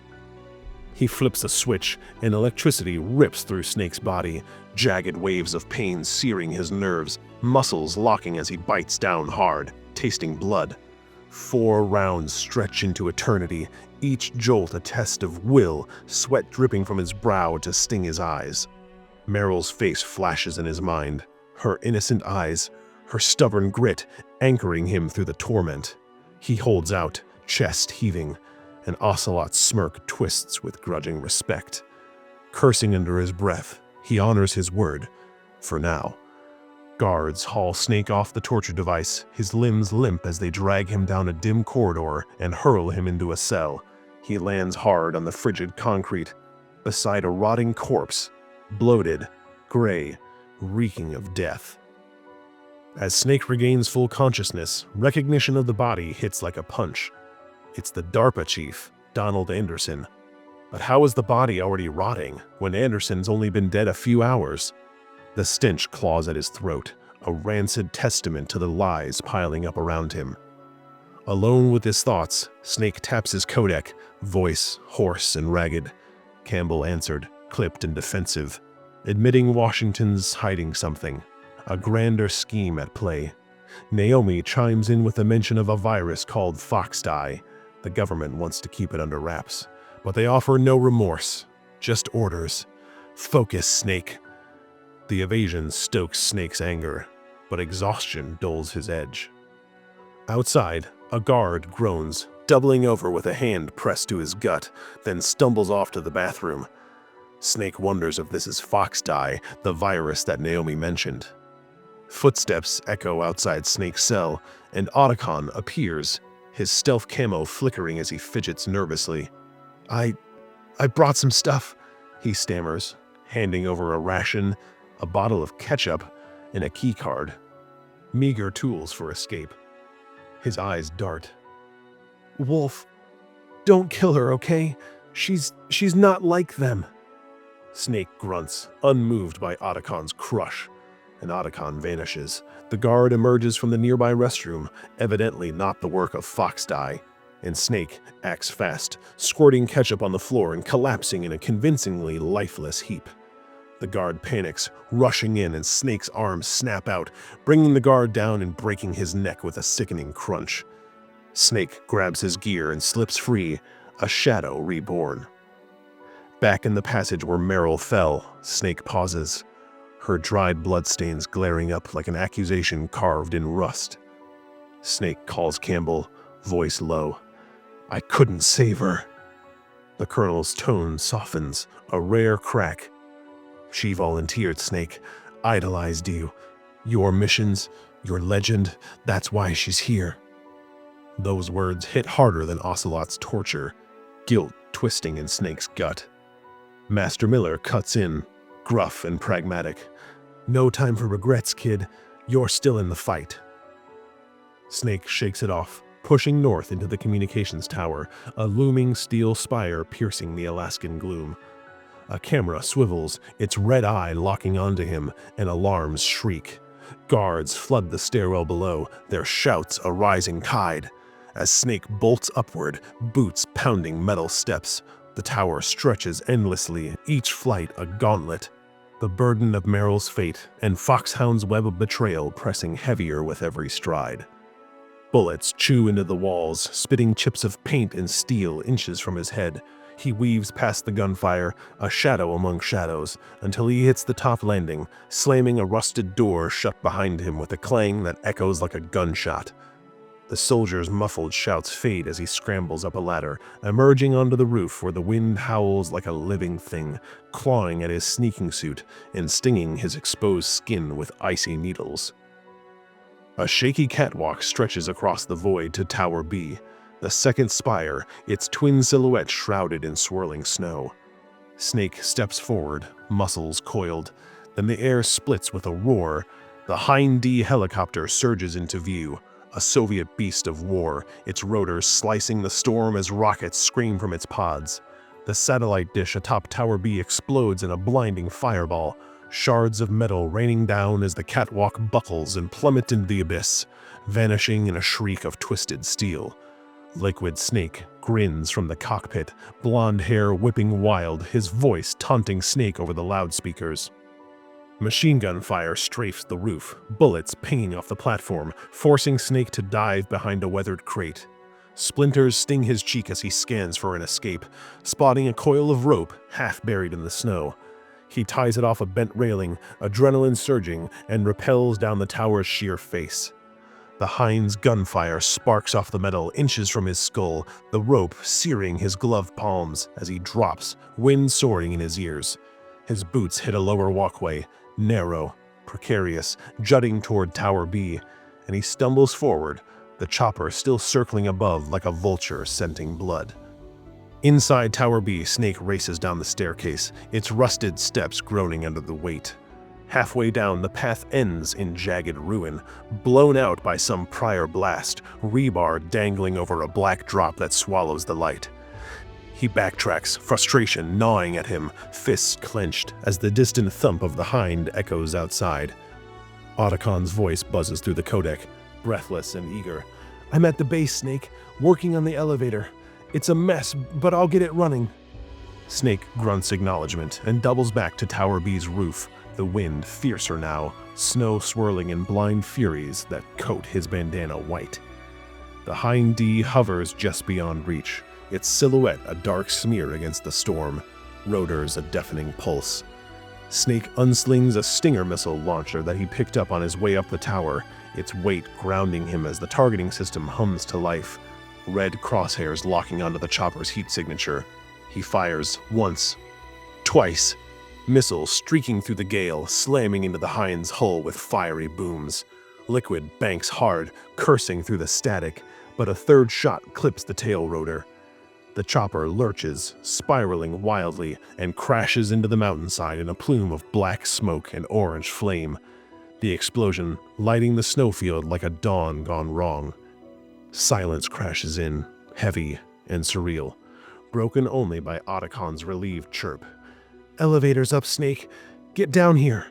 Speaker 1: He flips a switch, and electricity rips through Snake's body, jagged waves of pain searing his nerves, muscles locking as he bites down hard, tasting blood. 4 rounds stretch into eternity, each jolt a test of will, sweat dripping from his brow to sting his eyes. Meryl's face flashes in his mind, her innocent eyes, her stubborn grit anchoring him through the torment. He holds out, chest heaving, and Ocelot's smirk twists with grudging respect. Cursing under his breath, he honors his word, for now. Guards haul Snake off the torture device, his limbs limp as they drag him down a dim corridor and hurl him into a cell. He lands hard on the frigid concrete, beside a rotting corpse, bloated, gray, reeking of death. As Snake regains full consciousness, recognition of the body hits like a punch. It's the DARPA chief, Donald Anderson. But how is the body already rotting when Anderson's only been dead a few hours? The stench claws at his throat, a rancid testament to the lies piling up around him. Alone with his thoughts, Snake taps his codec, voice hoarse and ragged. Campbell answered, clipped and defensive, admitting Washington's hiding something, a grander scheme at play. Naomi chimes in with a mention of a virus called FOXDIE. The government wants to keep it under wraps, but they offer no remorse, just orders. Focus, Snake. The evasion stokes Snake's anger, but exhaustion dulls his edge. Outside, a guard groans, doubling over with a hand pressed to his gut, then stumbles off to the bathroom. Snake wonders if this is FOXDIE, the virus that Naomi mentioned. Footsteps echo outside Snake's cell, and Otacon appears, his stealth camo flickering as he fidgets nervously. I brought some stuff," he stammers, handing over a ration, a bottle of ketchup, and a keycard. Meager tools for escape. His eyes dart. "Wolf, don't kill her, okay? She's not like them." Snake grunts, unmoved by Otacon's crush, and Otacon vanishes. The guard emerges from the nearby restroom, evidently not the work of FOXDIE, and Snake acts fast, squirting ketchup on the floor and collapsing in a convincingly lifeless heap. The guard panics, rushing in, and Snake's arms snap out, bringing the guard down and breaking his neck with a sickening crunch. Snake grabs his gear and slips free, a shadow reborn. Back in the passage where Meryl fell, Snake pauses. her dried bloodstains glaring up like an accusation carved in rust. Snake calls Campbell, voice low. "I couldn't save her." The colonel's tone softens, a rare crack. "She volunteered, Snake. Idolized you. Your missions, your legend, that's why she's here." Those words hit harder than Ocelot's torture, guilt twisting in Snake's gut. Master Miller cuts in, gruff and pragmatic. "No time for regrets, kid. You're still in the fight." Snake shakes it off, pushing north into the communications tower, a looming steel spire piercing the Alaskan gloom. A camera swivels, its red eye locking onto him, and alarms shriek. Guards flood the stairwell below, their shouts a rising tide. As Snake bolts upward, boots pounding metal steps, the tower stretches endlessly, each flight a gauntlet. The burden of Merrill's fate and Foxhound's web of betrayal pressing heavier with every stride. Bullets chew into the walls, spitting chips of paint and steel inches from his head. He weaves past the gunfire, a shadow among shadows, until he hits the top landing, slamming a rusted door shut behind him with a clang that echoes like a gunshot. The soldier's muffled shouts fade as he scrambles up a ladder, emerging onto the roof where the wind howls like a living thing, clawing at his sneaking suit and stinging his exposed skin with icy needles. A shaky catwalk stretches across the void to Tower B, the second spire, its twin silhouette shrouded in swirling snow. Snake steps forward, muscles coiled. Then the air splits with a roar. The Hind D helicopter surges into view, a Soviet beast of war, its rotors slicing the storm as rockets scream from its pods. The satellite dish atop Tower B explodes in a blinding fireball, shards of metal raining down as the catwalk buckles and plummet into the abyss, vanishing in a shriek of twisted steel. Liquid Snake grins from the cockpit, blonde hair whipping wild, his voice taunting Snake over the loudspeakers. Machine gun fire strafes the roof, bullets pinging off the platform, forcing Snake to dive behind a weathered crate. Splinters sting his cheek as he scans for an escape, spotting a coil of rope half buried in the snow. He ties it off a bent railing, adrenaline surging, and rappels down the tower's sheer face. The Hind's gunfire sparks off the metal inches from his skull, the rope searing his gloved palms as he drops, wind soaring in his ears. His boots hit a lower walkway, narrow, precarious, jutting toward Tower B, and he stumbles forward, the chopper still circling above like a vulture scenting blood. Inside Tower B, Snake races down the staircase, its rusted steps groaning under the weight. Halfway down, the path ends in jagged ruin, blown out by some prior blast, rebar dangling over a black drop that swallows the light. He backtracks, frustration gnawing at him, fists clenched, as the distant thump of the Hind echoes outside. Otacon's voice buzzes through the codec, breathless and eager. "I'm at the base, Snake, working on the elevator. It's a mess, but I'll get it running." Snake grunts acknowledgement and doubles back to Tower B's roof, the wind fiercer now, snow swirling in blind furies that coat his bandana white. The Hind D hovers just beyond reach, its silhouette a dark smear against the storm, rotors a deafening pulse. Snake unslings a Stinger missile launcher that he picked up on his way up the tower, its weight grounding him as the targeting system hums to life, red crosshairs locking onto the chopper's heat signature. He fires once, twice, missiles streaking through the gale, slamming into the Hind's hull with fiery booms. Liquid banks hard, cursing through the static, but a third shot clips the tail rotor. The chopper lurches, spiraling wildly, and crashes into the mountainside in a plume of black smoke and orange flame. The explosion lighting the snowfield like a dawn gone wrong. Silence crashes in, heavy and surreal, broken only by Otacon's relieved chirp. "Elevator's up, Snake. Get down here."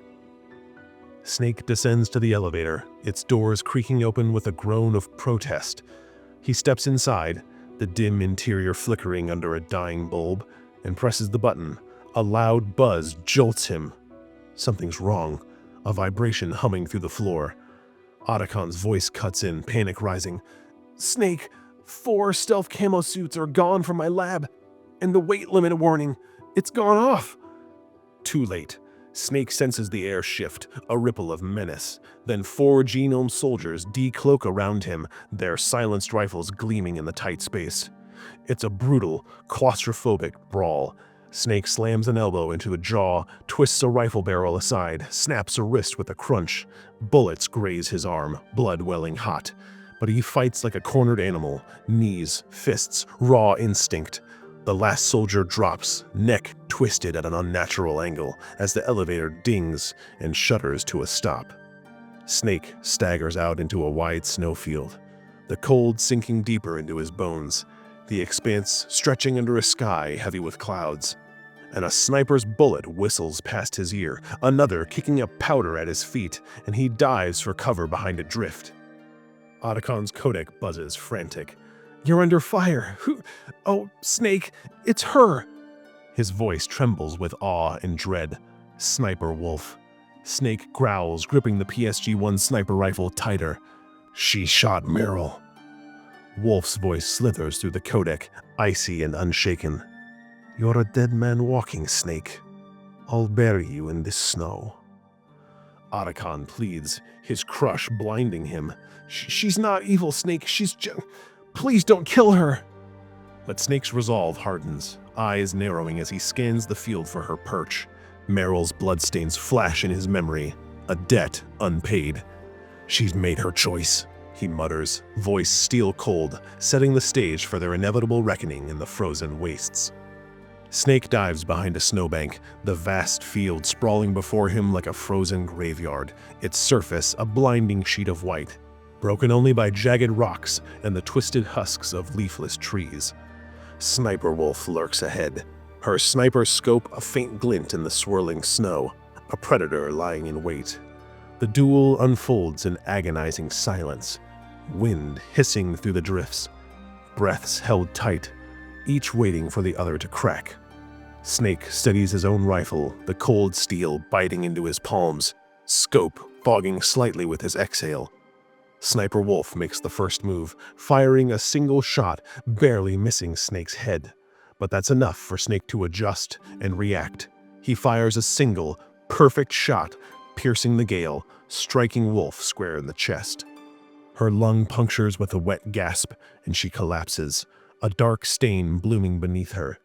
Speaker 1: Snake descends to the elevator, its doors creaking open with a groan of protest. He steps inside, the dim interior flickering under a dying bulb, and presses the button. A loud buzz jolts him. Something's wrong, a vibration humming through the floor. Otacon's voice cuts in, panic rising. "Snake, 4 stealth camo suits are gone from my lab, and the weight limit warning, it's gone off." Too late. Snake senses the air shift, a ripple of menace. Then 4 genome soldiers decloak around him, their silenced rifles gleaming in the tight space. It's a brutal, claustrophobic brawl. Snake slams an elbow into a jaw, twists a rifle barrel aside, snaps a wrist with a crunch. Bullets graze his arm, blood welling hot. But he fights like a cornered animal, knees, fists, raw instinct. The last soldier drops, neck twisted at an unnatural angle, as the elevator dings and shudders to a stop. Snake staggers out into a wide snowfield, the cold sinking deeper into his bones, the expanse stretching under a sky heavy with clouds. And a sniper's bullet whistles past his ear, another kicking up powder at his feet, and he dives for cover behind a drift. Otacon's codec buzzes, frantic. "You're under fire! Who? Oh, Snake, it's her!" His voice trembles with awe and dread. Sniper Wolf. Snake growls, gripping the PSG-1 sniper rifle tighter. "She shot Meryl." Wolf's voice slithers through the codec, icy and unshaken. "You're a dead man walking, Snake. I'll bury you in this snow." Otacon pleads, his crush blinding him. She's not evil, Snake. Please don't kill her." But Snake's resolve hardens, eyes narrowing as he scans the field for her perch. Meryl's bloodstains flash in his memory, a debt unpaid. "She's made her choice," he mutters, voice steel cold, setting the stage for their inevitable reckoning in the frozen wastes. Snake dives behind a snowbank, the vast field sprawling before him like a frozen graveyard, its surface a blinding sheet of white, broken only by jagged rocks and the twisted husks of leafless trees. Sniper Wolf lurks ahead, her sniper's scope a faint glint in the swirling snow, a predator lying in wait. The duel unfolds in agonizing silence, wind hissing through the drifts, breaths held tight, each waiting for the other to crack. Snake steadies his own rifle, the cold steel biting into his palms, scope fogging slightly with his exhale. Sniper Wolf makes the first move, firing a single shot, barely missing Snake's head. But that's enough for Snake to adjust and react. He fires a single, perfect shot, piercing the gale, striking Wolf square in the chest. Her lung punctures with a wet gasp, and she collapses, a dark stain blooming beneath her.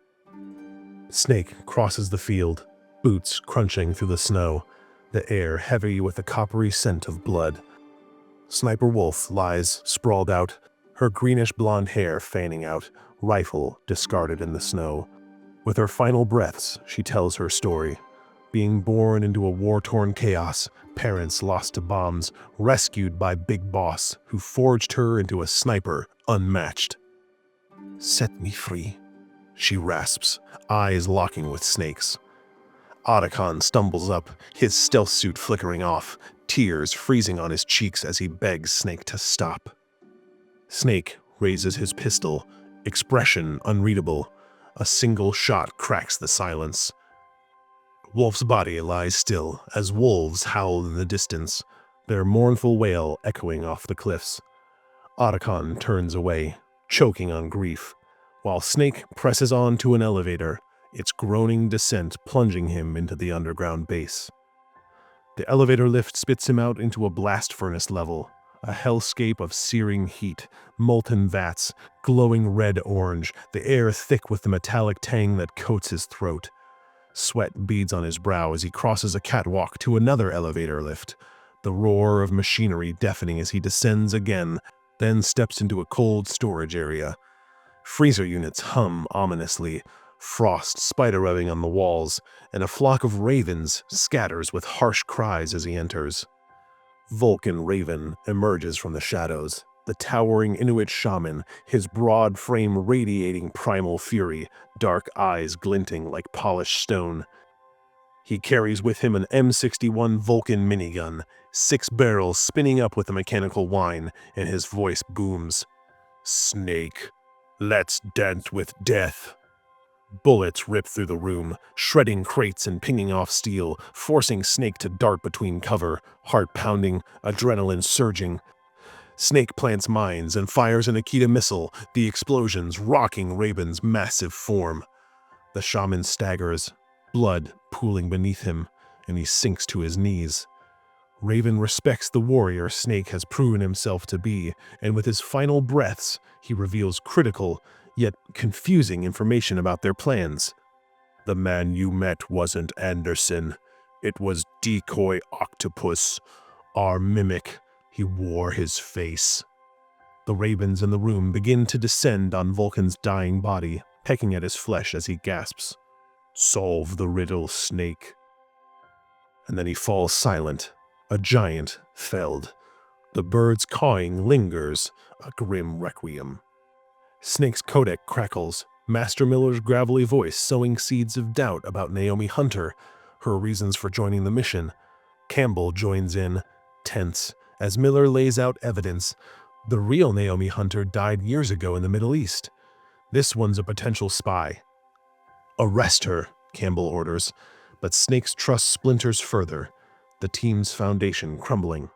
Speaker 1: Snake crosses the field, boots crunching through the snow, the air heavy with a coppery scent of blood. Sniper Wolf lies sprawled out, her greenish-blonde hair fanning out, rifle discarded in the snow. With her final breaths, she tells her story. Being born into a war-torn chaos, parents lost to bombs, rescued by Big Boss, who forged her into a sniper unmatched. "Set me free," she rasps, eyes locking with Snake's. Otacon stumbles up, his stealth suit flickering off, tears freezing on his cheeks as he begs Snake to stop. Snake raises his pistol, expression unreadable. A single shot cracks the silence. Wolf's body lies still as wolves howl in the distance, their mournful wail echoing off the cliffs. Otacon turns away, choking on grief, while Snake presses on to an elevator, its groaning descent plunging him into the underground base. The elevator lift spits him out into a blast furnace level, a hellscape of searing heat, molten vats, glowing red-orange, the air thick with the metallic tang that coats his throat. Sweat beads on his brow as he crosses a catwalk to another elevator lift, the roar of machinery deafening as he descends again, then steps into a cold storage area. Freezer units hum ominously, frost spiderwebbing on the walls, and a flock of ravens scatters with harsh cries as he enters. Vulcan Raven emerges from the shadows, the towering Inuit shaman, his broad frame radiating primal fury, dark eyes glinting like polished stone. He carries with him an M61 Vulcan minigun, 6 barrels spinning up with a mechanical whine, and his voice booms. "Snake, let's dance with death." Bullets rip through the room, shredding crates and pinging off steel, forcing Snake to dart between cover, heart pounding, adrenaline surging. Snake plants mines and fires an Akita missile, the explosions rocking Raven's massive form. The shaman staggers, blood pooling beneath him, and he sinks to his knees. Raven respects the warrior Snake has proven himself to be, and with his final breaths, he reveals critical, yet confusing information about their plans. The man you met wasn't Anderson. It was Decoy Octopus, our mimic. He wore his face. The ravens in the room begin to descend on Vulcan's dying body, pecking at his flesh as he gasps, "Solve the riddle, Snake." And then he falls silent, a giant felled. The bird's cawing lingers, a grim requiem. Snake's codec crackles, Master Miller's gravelly voice sowing seeds of doubt about Naomi Hunter, her reasons for joining the mission. Campbell joins in, tense, as Miller lays out evidence. The real Naomi Hunter died years ago in the Middle East. This one's a potential spy. "Arrest her," Campbell orders, but Snake's trust splinters further, the team's foundation crumbling.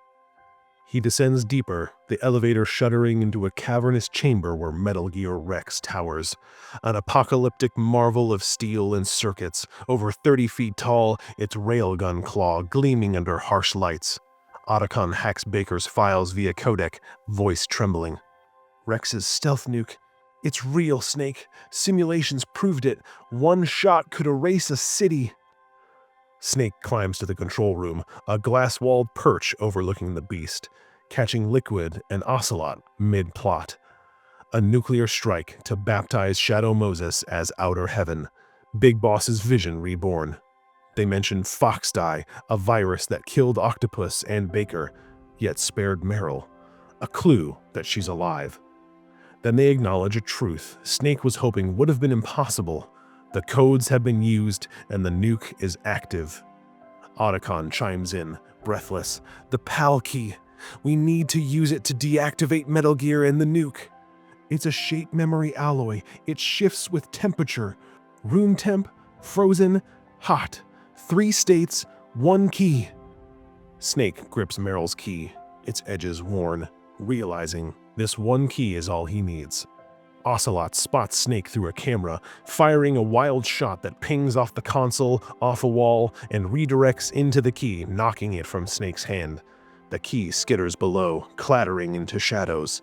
Speaker 1: He descends deeper, the elevator shuddering into a cavernous chamber where Metal Gear Rex towers. An apocalyptic marvel of steel and circuits, over 30 feet tall, its railgun claw gleaming under harsh lights. Otacon hacks Baker's files via codec, voice trembling. "Rex's stealth nuke. It's real, Snake. Simulations proved it. One shot could erase a city." Snake climbs to the control room, a glass-walled perch overlooking the beast, catching Liquid and Ocelot mid-plot. A nuclear strike to baptize Shadow Moses as Outer Heaven. Big Boss's vision reborn. They mention FOXHOUND, a virus that killed Octopus and Baker, yet spared Meryl. A clue that she's alive. Then they acknowledge a truth Snake was hoping would have been impossible. The codes have been used, and the nuke is active. Otacon chimes in, breathless. "The PAL key. We need to use it to deactivate Metal Gear and the nuke. It's a shape memory alloy. It shifts with temperature. Room temp, frozen, hot. 3 states, 1 key." Snake grips Meryl's key, its edges worn, realizing this 1 key is all he needs. Ocelot spots Snake through a camera, firing a wild shot that pings off the console, off a wall, and redirects into the key, knocking it from Snake's hand. The key skitters below, clattering into shadows.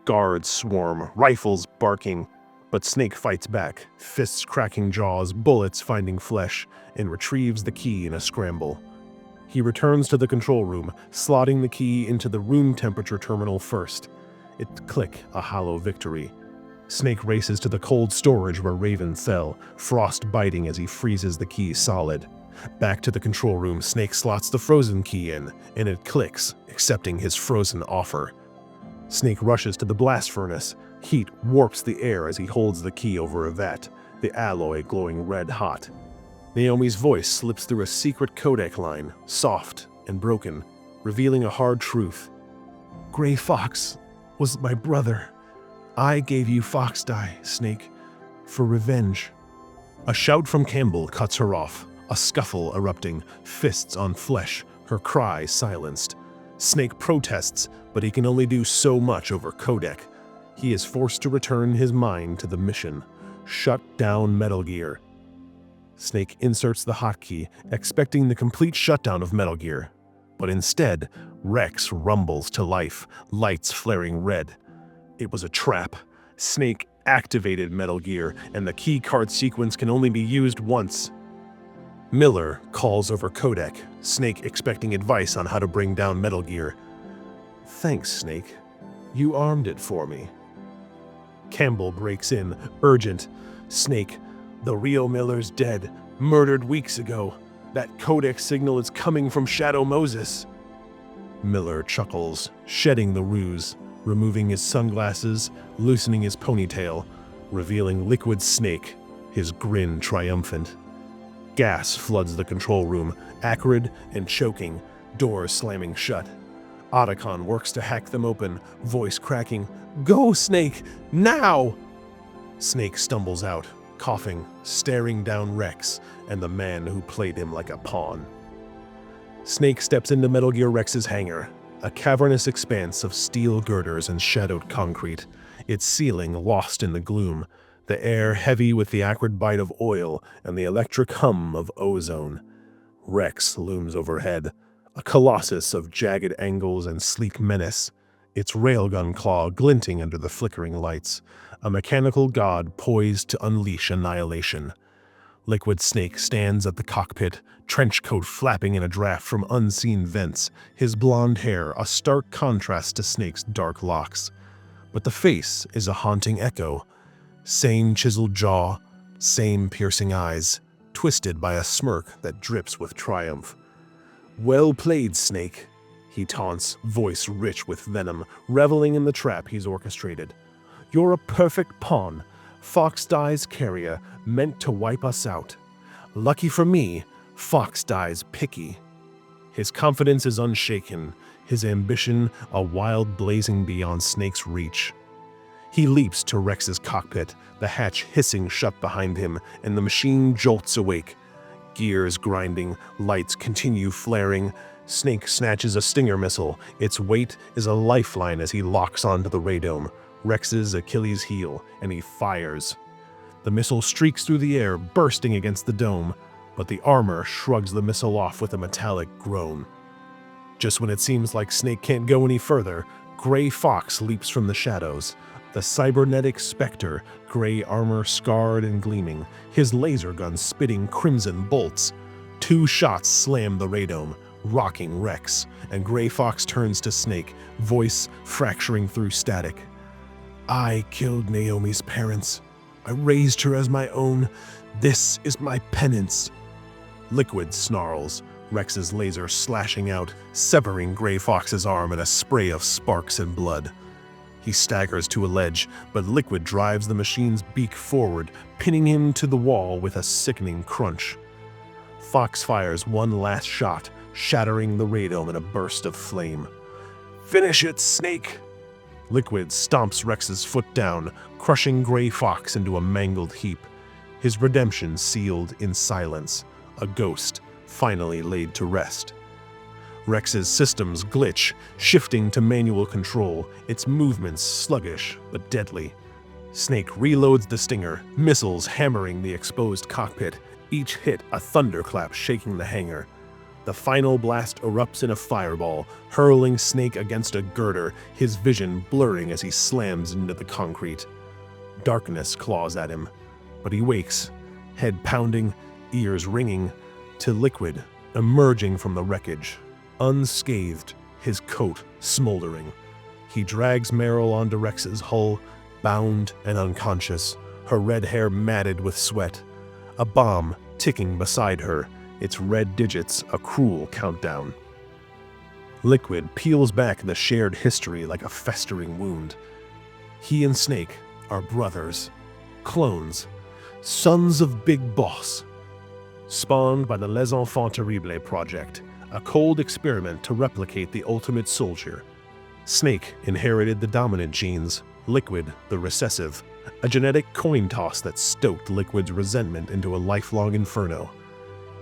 Speaker 1: Guards swarm, rifles barking, but Snake fights back, fists cracking jaws, bullets finding flesh, and retrieves the key in a scramble. He returns to the control room, slotting the key into the room temperature terminal first. It click, a hollow victory. Snake races to the cold storage where Raven fell, frost biting as he freezes the key solid. Back to the control room, Snake slots the frozen key in, and it clicks, accepting his frozen offer. Snake rushes to the blast furnace. Heat warps the air as he holds the key over a vat, the alloy glowing red hot. Naomi's voice slips through a secret codec line, soft and broken, revealing a hard truth. "Gray Fox was my brother. I gave you FOXHOUND, Snake, for revenge." A shout from Campbell cuts her off, a scuffle erupting, fists on flesh, her cry silenced. Snake protests, but he can only do so much over codec. He is forced to return his mind to the mission. Shut down Metal Gear. Snake inserts the hotkey, expecting the complete shutdown of Metal Gear. But instead, Rex rumbles to life, lights flaring red. It was a trap. Snake activated Metal Gear, and the key card sequence can only be used once. Miller calls over codec, Snake expecting advice on how to bring down Metal Gear. "Thanks, Snake. You armed it for me." Campbell breaks in, urgent. "Snake, the real Miller's dead, murdered weeks ago. That codec signal is coming from Shadow Moses." Miller chuckles, shedding the ruse, removing his sunglasses, loosening his ponytail, revealing Liquid Snake, his grin triumphant. Gas floods the control room, acrid and choking, doors slamming shut. Otacon works to hack them open, voice cracking, "Go, Snake, now!" Snake stumbles out, coughing, staring down Rex and the man who played him like a pawn. Snake steps into Metal Gear Rex's hangar, a cavernous expanse of steel girders and shadowed concrete, its ceiling lost in the gloom, the air heavy with the acrid bite of oil and the electric hum of ozone. Rex looms overhead, a colossus of jagged angles and sleek menace, its railgun claw glinting under the flickering lights, a mechanical god poised to unleash annihilation. Liquid Snake stands at the cockpit, trench coat flapping in a draft from unseen vents, his blonde hair a stark contrast to Snake's dark locks. But the face is a haunting echo. Same chiseled jaw, same piercing eyes, twisted by a smirk that drips with triumph. "Well played, Snake," he taunts, voice rich with venom, reveling in the trap he's orchestrated. "You're a perfect pawn, Fox Die's carrier, meant to wipe us out. Lucky for me, Fox Die's picky." His confidence is unshaken, his ambition a wild blazing beyond Snake's reach. He leaps to Rex's cockpit, the hatch hissing shut behind him, and the machine jolts awake. Gears grinding, lights continue flaring. Snake snatches a Stinger missile. Its weight is a lifeline as he locks onto the radome, Rex's Achilles heel, and he fires. The missile streaks through the air, bursting against the dome, but the armor shrugs the missile off with a metallic groan. Just when it seems like Snake can't go any further, Gray Fox leaps from the shadows. The cybernetic specter, gray armor scarred and gleaming, his laser gun spitting crimson bolts. 2 shots slam the radome, rocking Rex, and Gray Fox turns to Snake, voice fracturing through static. "I killed Naomi's parents. I raised her as my own. This is my penance." Liquid snarls, Rex's laser slashing out, severing Gray Fox's arm in a spray of sparks and blood. He staggers to a ledge, but Liquid drives the machine's beak forward, pinning him to the wall with a sickening crunch. Fox fires one last shot, shattering the radome in a burst of flame. "Finish it, Snake!" Liquid stomps Rex's foot down, crushing Gray Fox into a mangled heap. His redemption sealed in silence, a ghost finally laid to rest. Rex's systems glitch, shifting to manual control, its movements sluggish but deadly. Snake reloads the Stinger, missiles hammering the exposed cockpit, each hit a thunderclap shaking the hangar. The final blast erupts in a fireball, hurling Snake against a girder, his vision blurring as he slams into the concrete. Darkness claws at him, but he wakes, head pounding, ears ringing, to Liquid emerging from the wreckage. Unscathed, his coat smoldering. He drags Meryl onto Rex's hull, bound and unconscious, her red hair matted with sweat. A bomb ticking beside her, its red digits a cruel countdown. Liquid peels back the shared history like a festering wound. He and Snake are brothers, clones, sons of Big Boss. Spawned by the Les Enfants Terribles project, a cold experiment to replicate the ultimate soldier. Snake inherited the dominant genes, Liquid the recessive, a genetic coin toss that stoked Liquid's resentment into a lifelong inferno.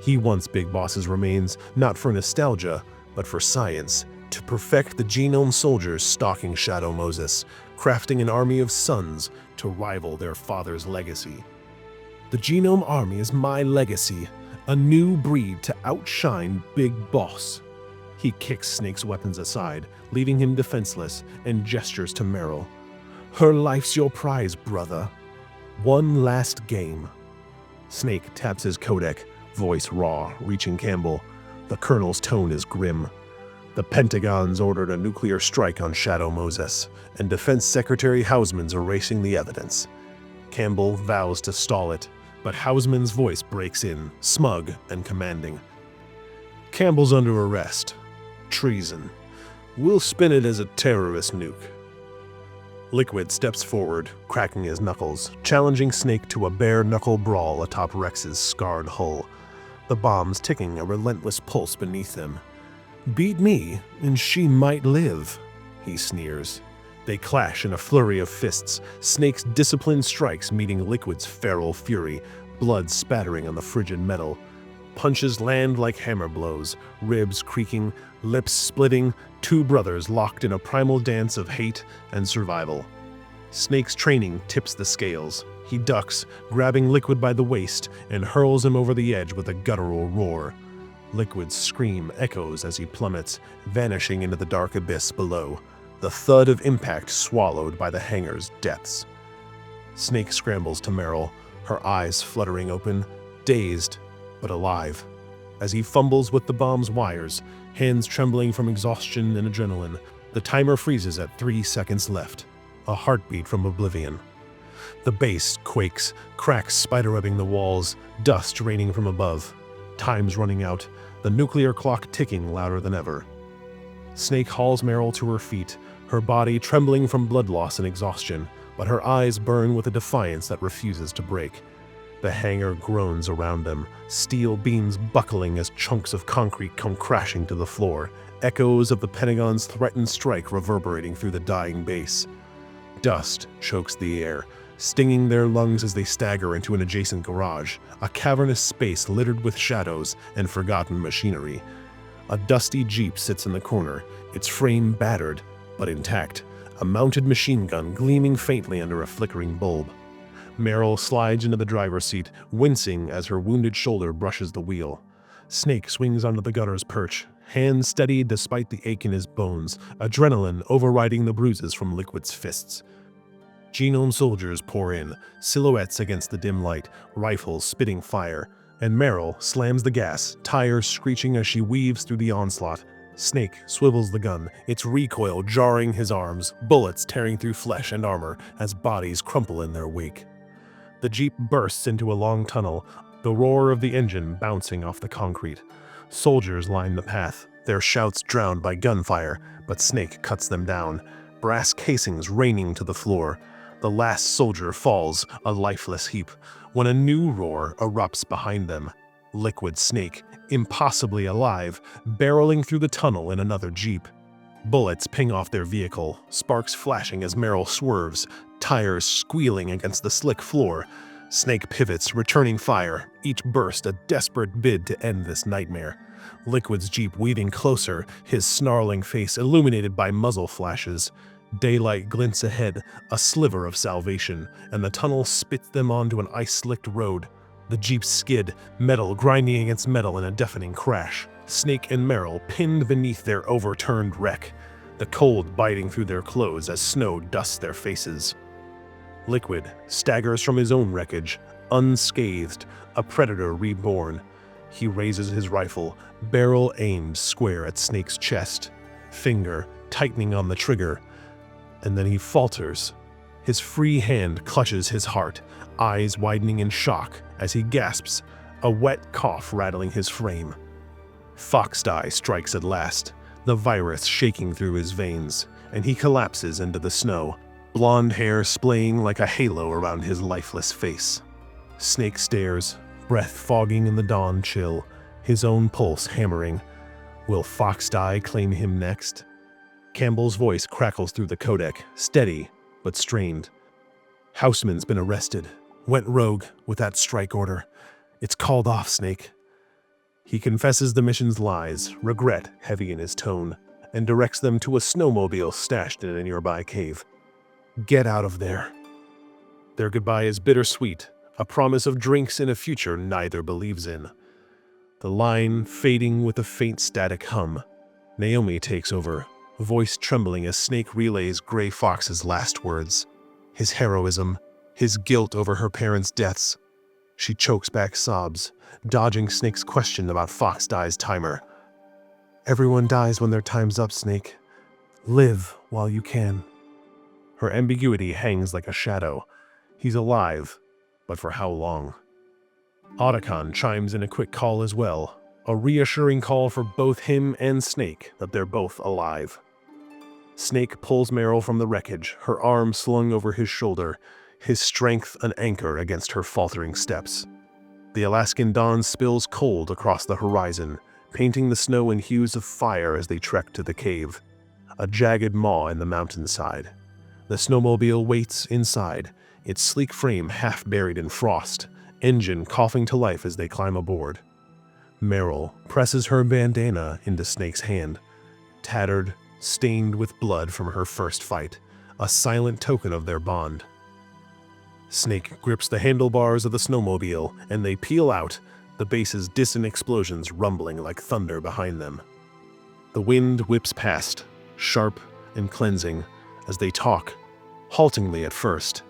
Speaker 1: He wants Big Boss's remains not for nostalgia, but for science, to perfect the genome soldiers stalking Shadow Moses, crafting an army of sons to rival their father's legacy. "The Genome Army is my legacy, a new breed to outshine Big Boss." He kicks Snake's weapons aside, leaving him defenseless, and gestures to Meryl. "Her life's your prize, brother. One last game." Snake taps his codec, voice raw, reaching Campbell. The colonel's tone is grim. The Pentagon's ordered a nuclear strike on Shadow Moses, and Defense Secretary Hausman's erasing the evidence. Campbell vows to stall it, but Hausman's voice breaks in, smug and commanding. "Campbell's under arrest. Treason. We'll spin it as a terrorist nuke." Liquid steps forward, cracking his knuckles, challenging Snake to a bare-knuckle brawl atop Rex's scarred hull, the bombs ticking a relentless pulse beneath them. "Beat me, and she might live," he sneers. They clash in a flurry of fists, Snake's disciplined strikes meeting Liquid's feral fury, blood spattering on the frigid metal. Punches land like hammer blows, ribs creaking, lips splitting, 2 brothers locked in a primal dance of hate and survival. Snake's training tips the scales. He ducks, grabbing Liquid by the waist, and hurls him over the edge with a guttural roar. Liquid's scream echoes as he plummets, vanishing into the dark abyss below, the thud of impact swallowed by the hangar's depths. Snake scrambles to Meryl, her eyes fluttering open, dazed but alive. As he fumbles with the bomb's wires, hands trembling from exhaustion and adrenaline, the timer freezes at 3 seconds left, a heartbeat from oblivion. The base quakes, cracks spiderwebbing the walls, dust raining from above. Time's running out, the nuclear clock ticking louder than ever. Snake hauls Meryl to her feet, her body trembling from blood loss and exhaustion, but her eyes burn with a defiance that refuses to break. The hangar groans around them, steel beams buckling as chunks of concrete come crashing to the floor, echoes of the Pentagon's threatened strike reverberating through the dying base. Dust chokes the air, stinging their lungs as they stagger into an adjacent garage, a cavernous space littered with shadows and forgotten machinery. A dusty Jeep sits in the corner, its frame battered, but intact, a mounted machine gun gleaming faintly under a flickering bulb. Meryl slides into the driver's seat, wincing as her wounded shoulder brushes the wheel. Snake swings onto the gunner's perch, hands steady despite the ache in his bones, adrenaline overriding the bruises from Liquid's fists. Genome soldiers pour in, silhouettes against the dim light, rifles spitting fire, and Meryl slams the gas, tires screeching as she weaves through the onslaught. Snake swivels the gun, its recoil jarring his arms, bullets tearing through flesh and armor as bodies crumple in their wake. The Jeep bursts into a long tunnel, the roar of the engine bouncing off the concrete. Soldiers line the path, their shouts drowned by gunfire, but Snake cuts them down, brass casings raining to the floor. The last soldier falls, a lifeless heap, when a new roar erupts behind them. Liquid Snake, impossibly alive, barreling through the tunnel in another Jeep. Bullets ping off their vehicle, sparks flashing as Meryl swerves, tires squealing against the slick floor. Snake pivots, returning fire, each burst a desperate bid to end this nightmare. Liquid's Jeep weaving closer, his snarling face illuminated by muzzle flashes. Daylight glints ahead, a sliver of salvation, and the tunnel spits them onto an ice-slicked road. The Jeep skid, metal grinding against metal in a deafening crash. Snake and Meryl pinned beneath their overturned wreck, the cold biting through their clothes as snow dusts their faces. Liquid staggers from his own wreckage, unscathed, a predator reborn. He raises his rifle, barrel aimed square at Snake's chest, finger tightening on the trigger, and then he falters. His free hand clutches his heart, eyes widening in shock as he gasps, a wet cough rattling his frame. FOXHOUND strikes at last, the virus shaking through his veins, and he collapses into the snow, blonde hair splaying like a halo around his lifeless face. Snake stares, breath fogging in the dawn chill, his own pulse hammering. Will FOXHOUND claim him next? Campbell's voice crackles through the codec, steady but strained. Houseman's been arrested. Went rogue with that strike order. It's called off, Snake. He confesses the mission's lies, regret heavy in his tone, and directs them to a snowmobile stashed in a nearby cave. Get out of there. Their goodbye is bittersweet, a promise of drinks in a future neither believes in. The line fading with a faint static hum. Naomi takes over, voice trembling as Snake relays Gray Fox's last words. His heroism, his guilt over her parents' deaths. She chokes back sobs, dodging Snake's question about FOXHOUND's timer. Everyone dies when their time's up, Snake. Live while you can. Her ambiguity hangs like a shadow. He's alive, but for how long? Otacon chimes in a quick call as well, a reassuring call for both him and Snake that they're both alive. Snake pulls Meryl from the wreckage, her arm slung over his shoulder, his strength an anchor against her faltering steps. The Alaskan dawn spills cold across the horizon, painting the snow in hues of fire as they trek to the cave, a jagged maw in the mountainside. The snowmobile waits inside, its sleek frame half buried in frost, engine coughing to life as they climb aboard. Meryl presses her bandana into Snake's hand, tattered, stained with blood from her first fight, a silent token of their bond. Snake grips the handlebars of the snowmobile, and they peel out, the base's distant explosions rumbling like thunder behind them. The wind whips past, sharp and cleansing, as they talk, haltingly at first.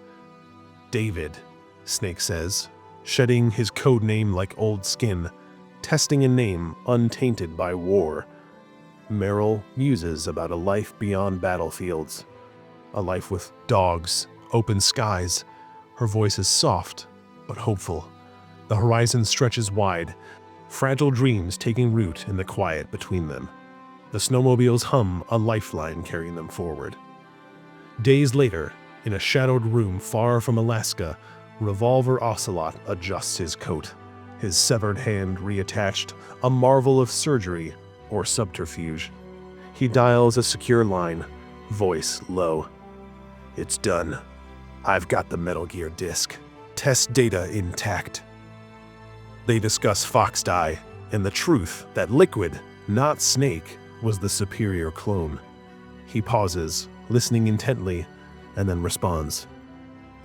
Speaker 1: "David," Snake says, shedding his code name like old skin, testing a name untainted by war. Meryl muses about a life beyond battlefields, a life with dogs, open skies. Her voice is soft, but hopeful. The horizon stretches wide, fragile dreams taking root in the quiet between them. The snowmobiles hum a lifeline carrying them forward. Days later, in a shadowed room far from Alaska, Revolver Ocelot adjusts his coat, his severed hand reattached, a marvel of surgery or subterfuge. He dials a secure line, voice low. "It's done. I've got the Metal Gear disc. Test data intact." They discuss Fox Die and the truth that Liquid, not Snake, was the superior clone. He pauses, listening intently, and then responds,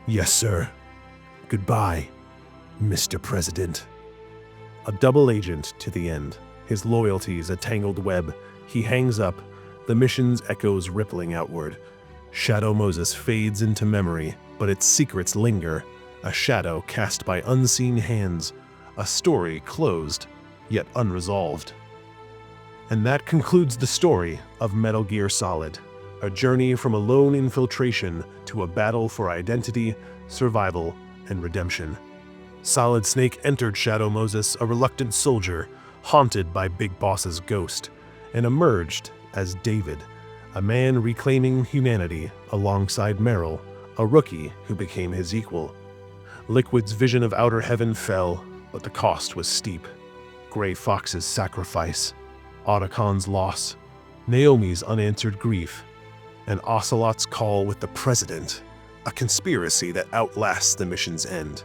Speaker 1: "Yes, sir. Goodbye, Mr. President." A double agent to the end, his loyalties a tangled web. He hangs up, the mission's echoes rippling outward. Shadow Moses fades into memory, but its secrets linger, a shadow cast by unseen hands, a story closed, yet unresolved. And that concludes the story of Metal Gear Solid, a journey from a lone infiltration to a battle for identity, survival, and redemption. Solid Snake entered Shadow Moses a reluctant soldier, haunted by Big Boss's ghost, and emerged as David, a man reclaiming humanity alongside Meryl, a rookie who became his equal. Liquid's vision of outer heaven fell, but the cost was steep. Gray Fox's sacrifice, Otacon's loss, Naomi's unanswered grief, and Ocelot's call with the President, a conspiracy that outlasts the mission's end.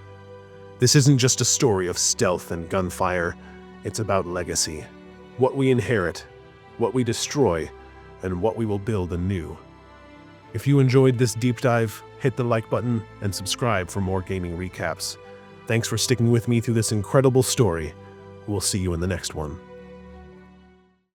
Speaker 1: This isn't just a story of stealth and gunfire, it's about legacy. What we inherit, what we destroy, and what we will build anew. If you enjoyed this deep dive, hit the like button and subscribe for more gaming recaps. Thanks for sticking with me through this incredible story. We'll see you in the next one.